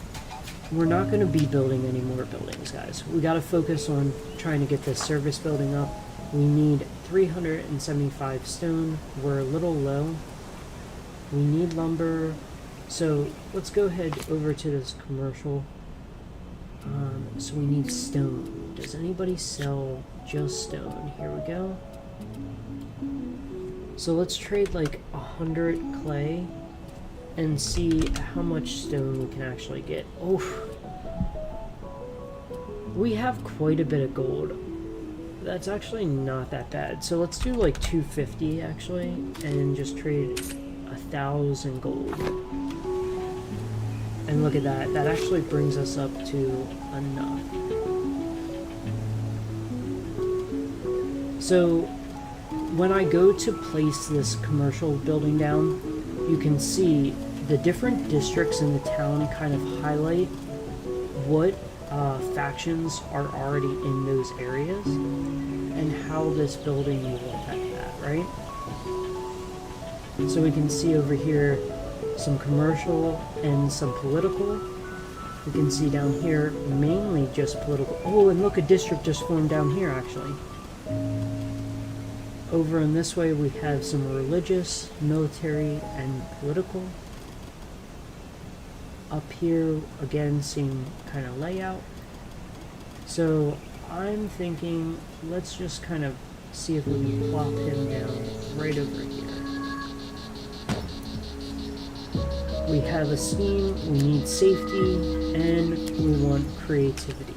we're not going to be building any more buildings, guys. We got to focus on trying to get this service building up. We need 375 stone. We're a little low. We need lumber. So let's go ahead over to this commercial. So we need stone. Does anybody sell just stone? Here we go. So let's trade like 100 clay and see how much stone we can actually get. Oh, we have quite a bit of gold. That's actually not that bad. So let's do like 250 actually, and just trade 1,000 gold. And look at that. That actually brings us up to enough. So when I go to place this commercial building down, you can see the different districts in the town kind of highlight what factions are already in those areas and how this building will affect that, right? So we can see over here some commercial and some political. We can see down here mainly just political. Oh, and look, a district just formed down here actually. Over in this way we have some religious, military, and political. Up here, again, same kind of layout. So I'm thinking, let's just kind of see if we can plop him down right over here. We have esteem, we need safety, and we want creativity.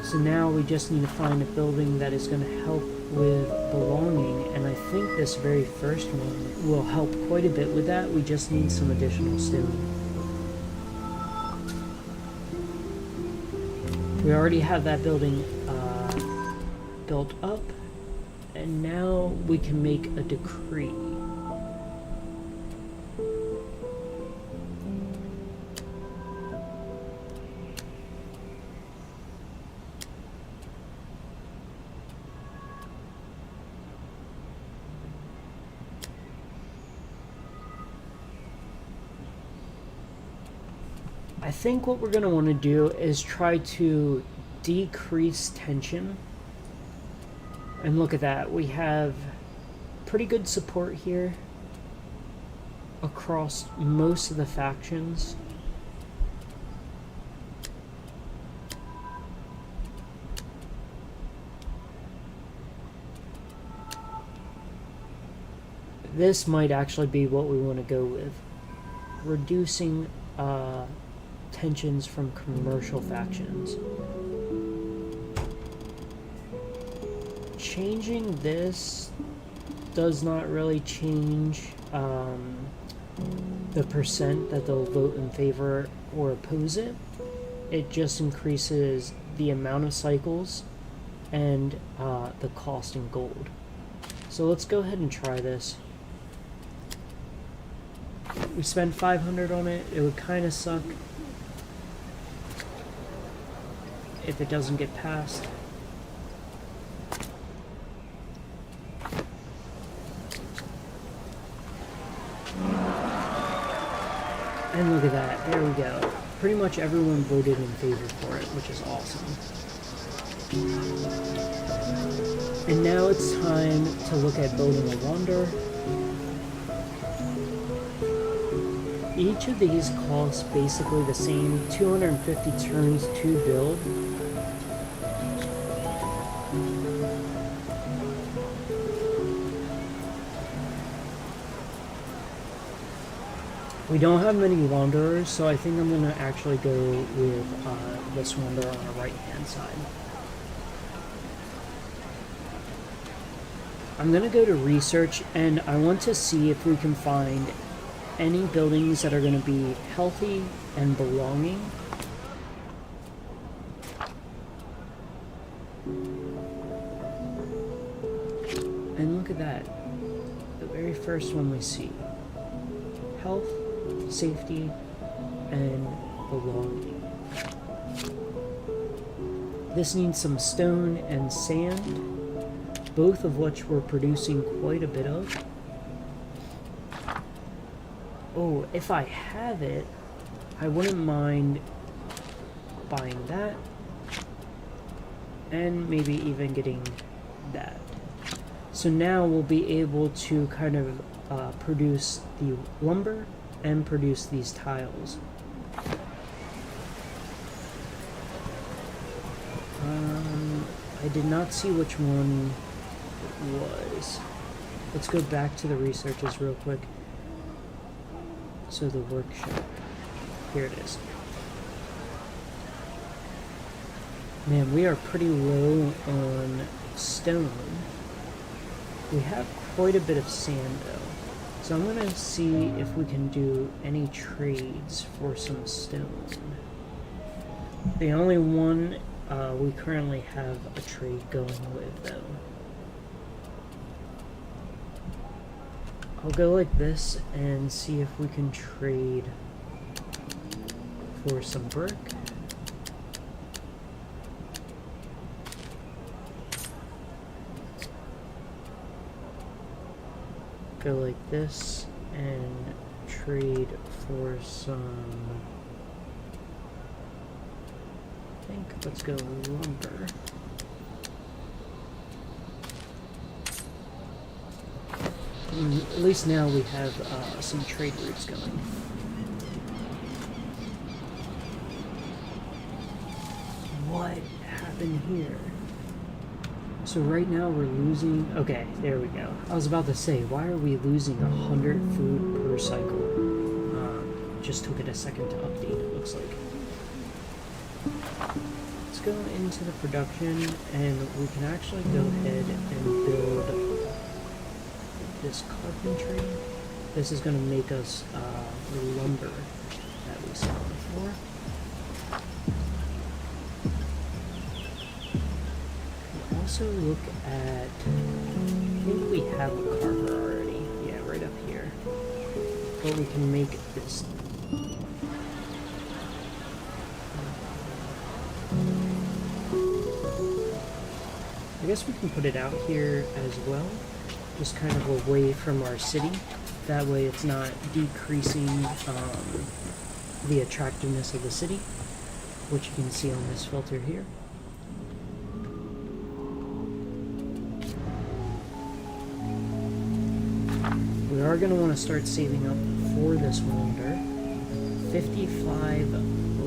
So now we just need to find a building that is going to help with belonging, and I think this very first one will help quite a bit with that. We just need some additional stone. We already have that building built up, and now we can make a decree. I think what we're going to want to do is try to decrease tension. And look at that, we have pretty good support here across most of the factions. This might actually be what we want to go with. Reducing tensions from commercial factions. Changing this does not really change the percent that they'll vote in favor or oppose it. It just increases the amount of cycles and the cost in gold. So let's go ahead and try this. We spend 500 on it. It would kind of suck if it doesn't get passed. And look at that, there we go. Pretty much everyone voted in favor for it, which is awesome. And now it's time to look at building a wonder. Each of these costs basically the same, 250 turns to build. We don't have many wanderers, so I think I'm going to actually go with this wanderer on the right hand side. I'm going to go to research, and I want to see if we can find any buildings that are going to be healthy and belonging. And look at that. The very first one we see. Health, safety, and belonging. This needs some stone and sand, both of which we're producing quite a bit of. Oh, if I have it, I wouldn't mind buying that, and maybe even getting that. So now we'll be able to kind of produce the lumber and produce these tiles. I did not see which one it was. Let's go back to the researches real quick. So the workshop. Here it is. Man, we are pretty low on stone. We have quite a bit of sand though. So I'm gonna see if we can do any trades for some stone. The only one we currently have a trade going with though. I'll go like this and see if we can trade for some brick. Go like this and trade for some, I think, let's go lumber. At least now we have some trade routes going. What happened here? So right now we're losing... Okay, there we go. I was about to say, why are we losing 100 food per cycle? Just took it a second to update, it looks like. Let's go into the production, and we can actually go ahead and build this carpentry. This is going to make us the lumber that we saw before. Also look at, I think we have a carver already. Yeah, right up here. But we can make this. I guess we can put it out here as well, just kind of away from our city. That way it's not decreasing the attractiveness of the city, which you can see on this filter here. We are going to want to start saving up for this lumber. 55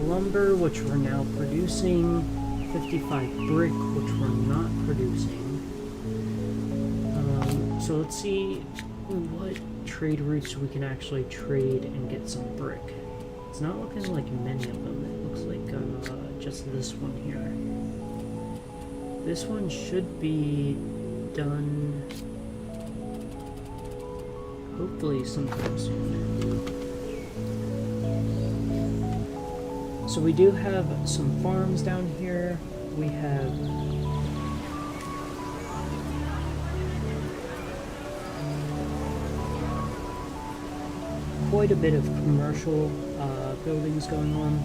lumber, which we're now producing. 55 brick, which we're not producing. So let's see what trade routes we can actually trade and get some brick. It's not looking like many of them. It looks like just this one here. This one should be done hopefully sometime soon. So we do have some farms down here. We have quite a bit of commercial buildings going on.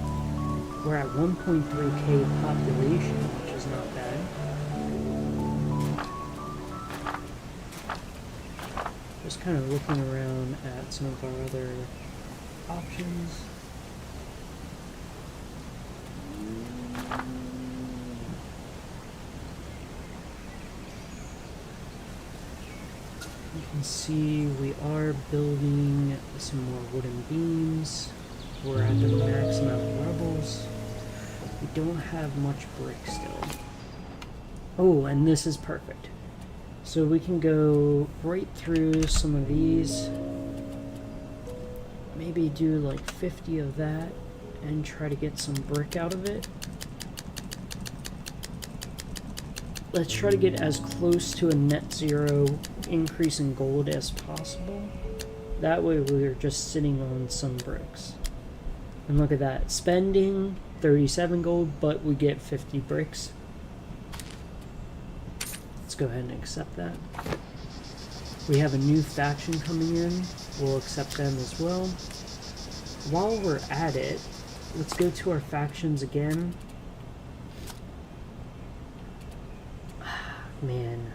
We're at 1.3k population, which is not bad. Just kind of looking around at some of our other options. You can see we are building some more wooden beams. We're at the max amount of rubbles. We don't have much brick still. Oh, and this is perfect. So we can go right through some of these. Maybe do like 50 of that and try to get some brick out of it. Let's try to get as close to a net zero increase in gold as possible. That way we're just sitting on some bricks. And look at that. Spending 37 gold, but we get 50 bricks. Let's go ahead and accept that. We have a new faction coming in. We'll accept them as well. While we're at it, let's go to our factions again. Man.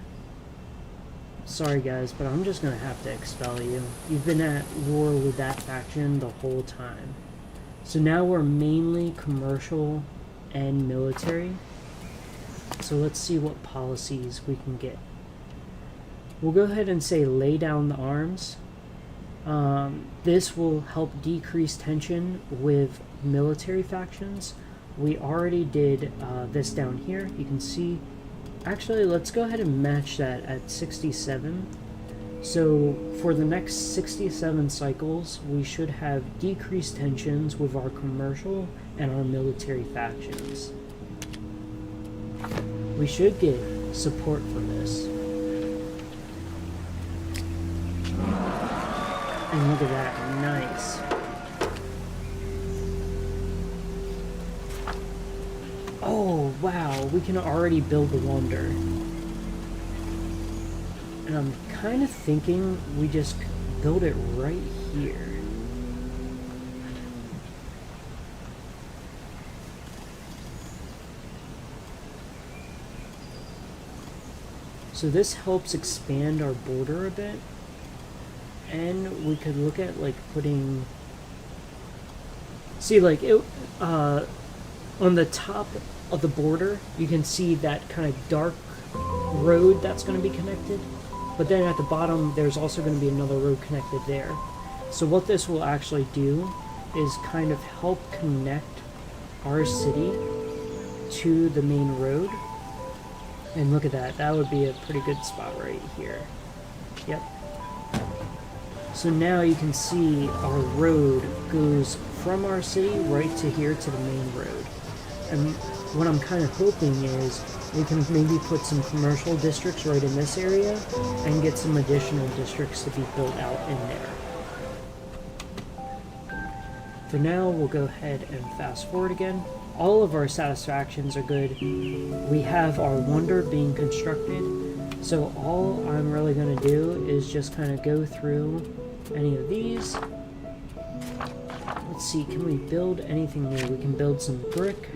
Sorry guys, but I'm just gonna have to expel you. You've been at war with that faction the whole time. So now we're mainly commercial and military. So let's see what policies we can get. We'll go ahead and say lay down the arms. This will help decrease tension with military factions. We already did this down here. You can see. Actually, let's go ahead and match that at 67. So for the next 67 cycles, we should have decreased tensions with our commercial and our military factions. We should get support for this. And look at that, nice. Oh, wow, we can already build the wonder. And I'm kind of thinking we just build it right here. So this helps expand our border a bit. And we could look at like putting, see like it, on the top of the border, you can see that kind of dark road that's going to be connected. But then at the bottom, there's also going to be another road connected there. So what this will actually do is kind of help connect our city to the main road. And look at that. That would be a pretty good spot right here. Yep. So now you can see our road goes from our city right to here to the main road. And what I'm kind of hoping is we can maybe put some commercial districts right in this area and get some additional districts to be built out in there. For now, we'll go ahead and fast forward again. All of our satisfactions are good. We have our wonder being constructed. So all I'm really going to do is just kind of go through any of these. Let's see, can we build anything new? We can build some brick.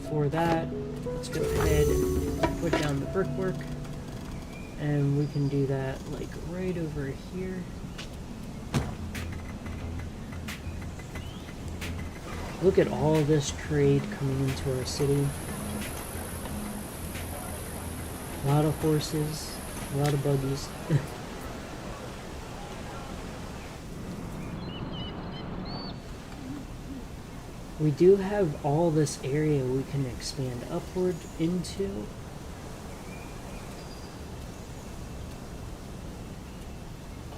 For that, let's go ahead and put down the brickwork. And we can do that like right over here. Look at all this trade coming into our city. A lot of horses, a lot of buggies. We do have all this area we can expand upward into.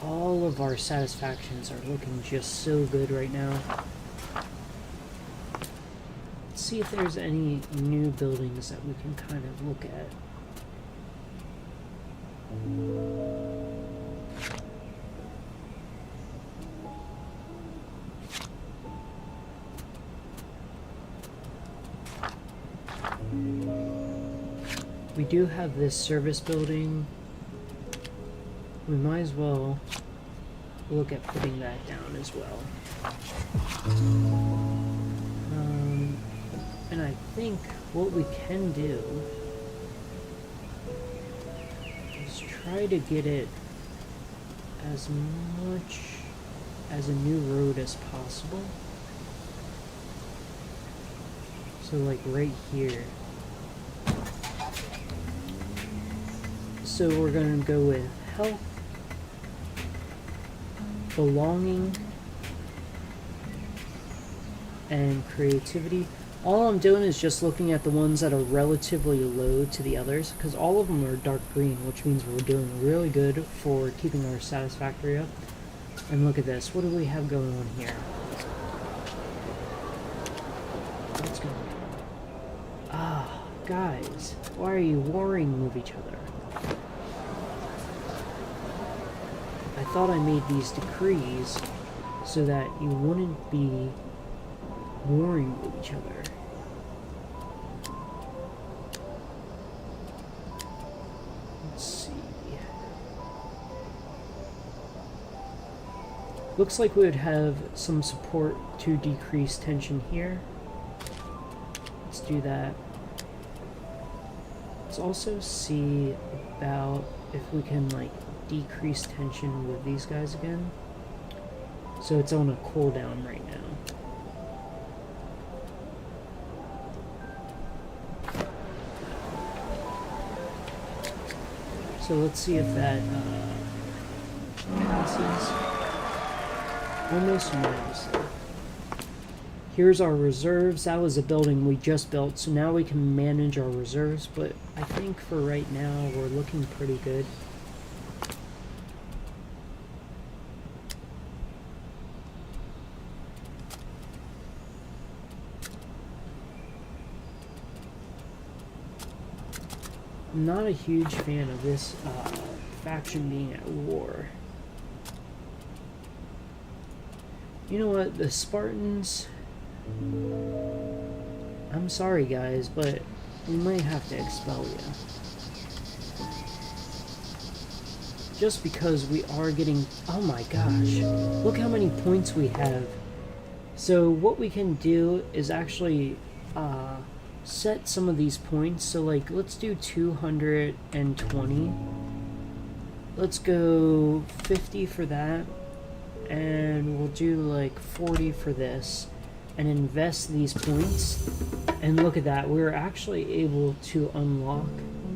All of our satisfactions are looking just so good right now. Let's see if there's any new buildings that we can kind of look at. We do have this service building. We might as well look at putting that down as well. And I think what we can do is try to get it as much as a new road as possible. So like right here. So we're going to go with health, belonging, and creativity. All I'm doing is just looking at the ones that are relatively low to the others, because all of them are dark green, which means we're doing really good for keeping our satisfactory up. And look at this. What do we have going on here? What's going on? Ah, guys, why are you warring with each other? I thought I made these decrees so that you wouldn't be warring with each other. Let's see. Looks like we would have some support to decrease tension here. Let's do that. Let's also see about if we can like decrease tension with these guys again. So it's on a cooldown right now. So let's see if that passes. Almost unanimously. Here's our reserves. That was a building we just built, so now we can manage our reserves, but I think for right now we're looking pretty good. I'm not a huge fan of this faction being at war. You know what, the Spartans, I'm sorry guys, but we might have to expel you. Just because we are getting, oh my gosh, look how many points we have. So what we can do is actually set some of these points. So like, let's do 220. Let's go 50 for that. And we'll do like 40 for this and invest these points, and look at that, we're actually able to unlock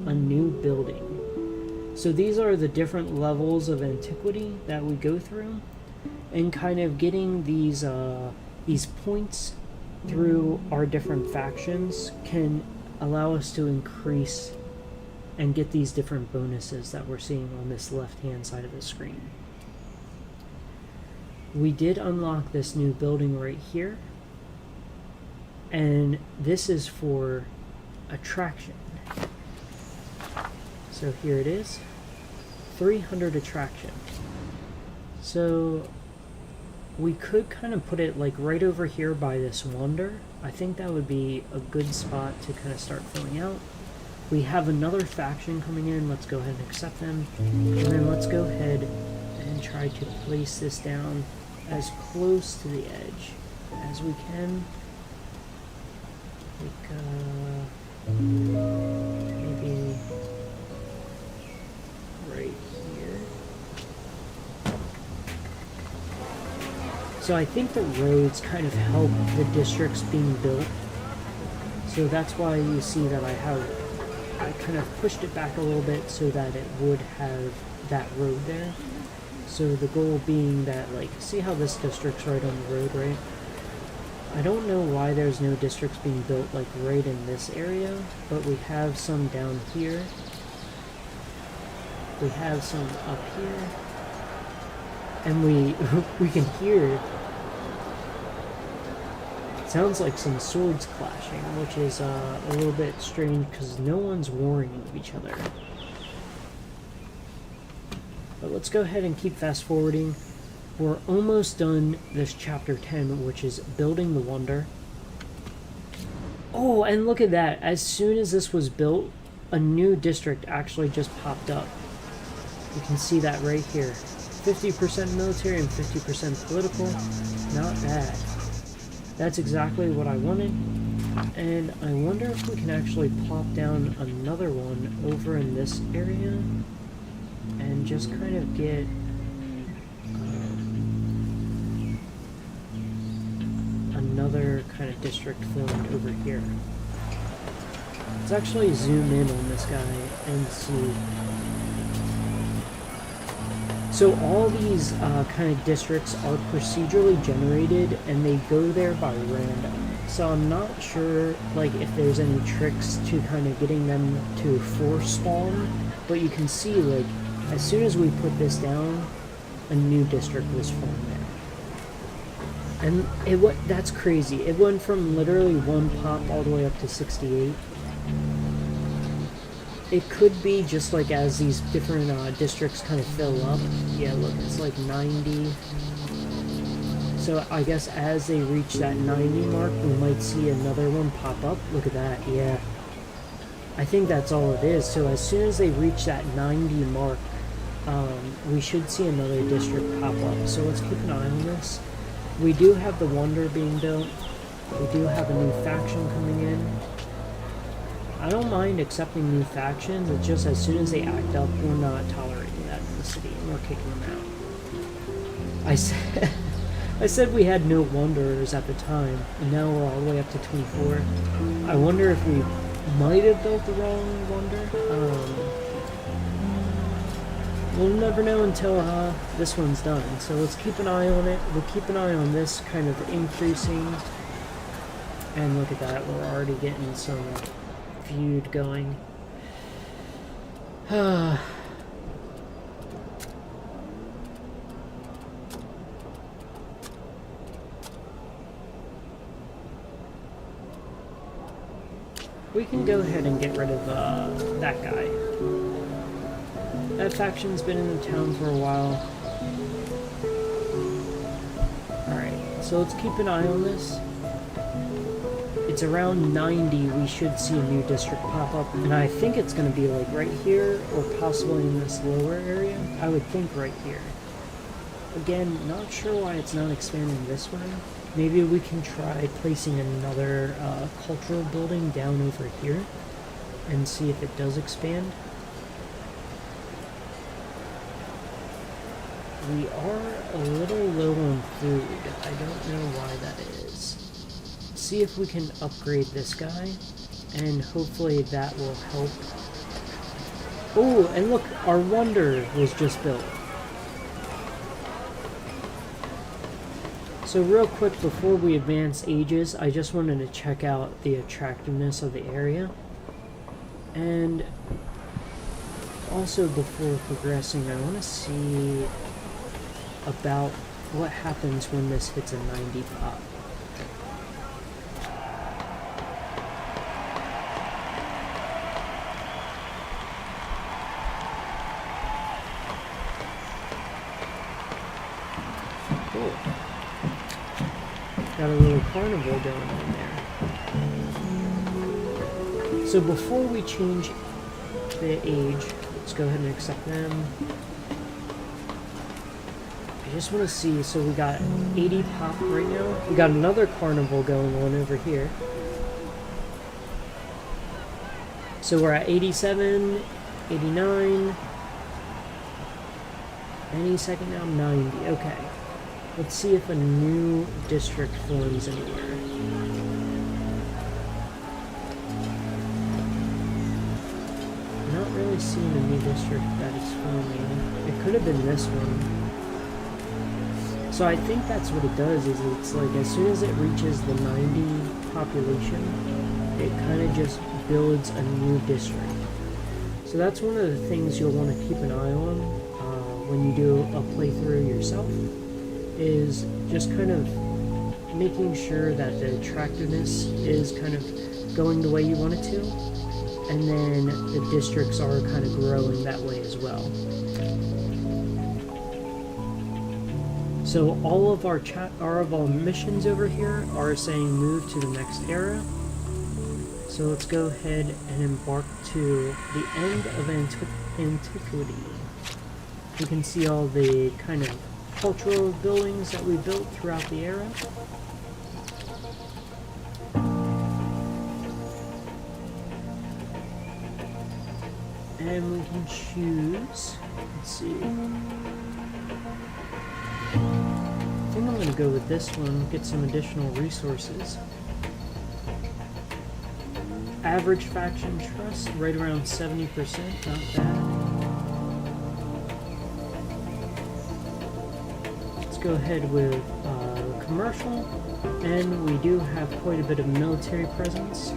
a new building. So these are the different levels of antiquity that we go through, and kind of getting these points through our different factions can allow us to increase and get these different bonuses that we're seeing on this left hand side of the screen. We did unlock this new building right here, and this is for attraction. So here it is, 300 attraction. So we could kind of put it like right over here by this wonder. I think that would be a good spot to kind of start filling out. We have another faction coming in. Let's go ahead and accept them, and then let's go ahead and try to place this down as close to the edge as we can. Like, maybe right here. So I think the roads kind of help the districts being built. So that's why you see that I kind of pushed it back a little bit so that it would have that road there. So the goal being that, like, see how this district's right on the road, right? I don't know why there's no districts being built, like, right in this area, but we have some down here. We have some up here. And we can hear, it sounds like some swords clashing, which is a little bit strange because no one's warring with each other. But let's go ahead and keep fast forwarding. We're almost done this chapter 10, which is building the wonder. Oh, and look at that. As soon as this was built, a new district actually just popped up. You can see that right here. 50% military and 50% political. Not bad. That's exactly what I wanted. And I wonder if we can actually plop down another one over in this area and just kind of get another kind of district filmed over here. Let's actually zoom in on this guy and see. So all these kind of districts are procedurally generated and they go there by random. So I'm not sure like if there's any tricks to kind of getting them to force spawn, but you can see like as soon as we put this down, a new district was formed there. And that's crazy. It went from literally one pop all the way up to 68. it could be just like as these different districts kind of fill up. Yeah, look, it's like 90. So I guess as they reach that 90 mark, we might see another one pop up. Look at that, yeah. I think that's all it is. So as soon as they reach that 90 mark, we should see another district pop up. So let's keep an eye on this. We do have the Wonder being built. We do have a new faction coming in. I don't mind accepting new factions. It's just as soon as they act up, we're not tolerating that in the city, and we're kicking them out. I said we had no Wanderers at the time, and now we're all the way up to 24. I wonder if we might have built the wrong Wonder. We'll never know until this one's done. So let's keep an eye on it. We'll keep an eye on this kind of increasing. And look at that, we're already getting some feud going. We can go ahead and get rid of that guy. That faction's been in the town for a while. Alright, so let's keep an eye on this. It's around 90, we should see a new district pop up, and I think it's going to be like right here, or possibly in this lower area. I would think right here. Again, not sure why it's not expanding this way. Maybe we can try placing another cultural building down over here, and see if it does expand. We are a little low on food. I don't know why that is. See if we can upgrade this guy, and hopefully that will help. Oh, and look, our Wonder was just built. So real quick, before we advance ages, I just wanted to check out the attractiveness of the area. And also before progressing, I want to see about what happens when this hits a 90 pop. Cool. Got a little carnival going on there. So before we change the age, let's go ahead and accept them. I just want to see, so we got 80 pop right now. We got another carnival going on over here. So we're at 87, 89, any second now, 90. Okay. Let's see if a new district forms anywhere. Not really seeing a new district that is forming. It could have been this one. So I think that's what it does, is it's like as soon as it reaches the 90 population, it kind of just builds a new district. So that's one of the things you'll want to keep an eye on when you do a playthrough yourself, is just kind of making sure that the attractiveness is kind of going the way you want it to, and then the districts are kind of growing that way as well. So all of our missions over here are saying move to the next era. So let's go ahead and embark to the end of Antiquity. You can see all the kind of cultural buildings that we built throughout the era. And we can choose, let's see. I think I'm going to go with this one, get some additional resources. Average faction trust, right around 70%, not bad. Let's go ahead with commercial, and we do have quite a bit of military presence.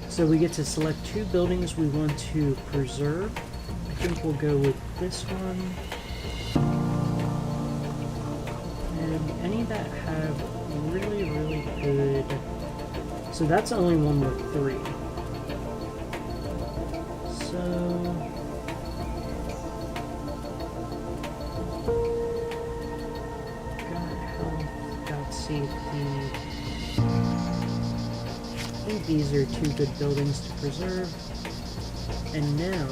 So we get to select two buildings we want to preserve. I think we'll go with this one. And any that have really, really good... So that's the only one with 3. So... got health, got safety. I think these are 2 good buildings to preserve. And now,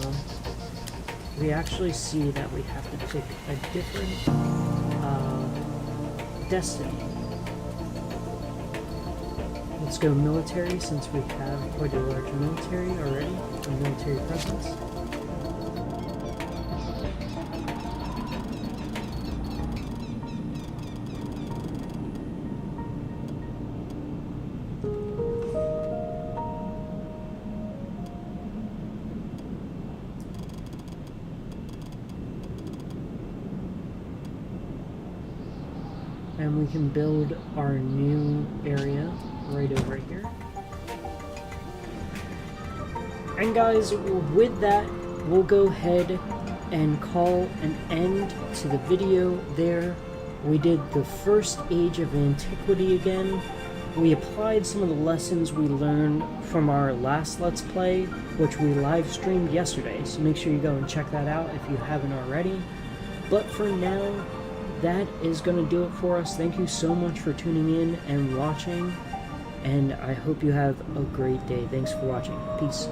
we actually see that we have to pick a different destiny. Let's go military, since we have quite a large military already, a military presence. And we can build our new area right over here. And guys, with that, we'll go ahead and call an end to the video there. We did the first Age of Antiquity again. We applied some of the lessons we learned from our last Let's Play, which we live streamed yesterday, so make sure you go and check that out if you haven't already. But for now, that is going to do it for us. Thank you so much for tuning in and watching, and I hope you have a great day. Thanks for watching. Peace.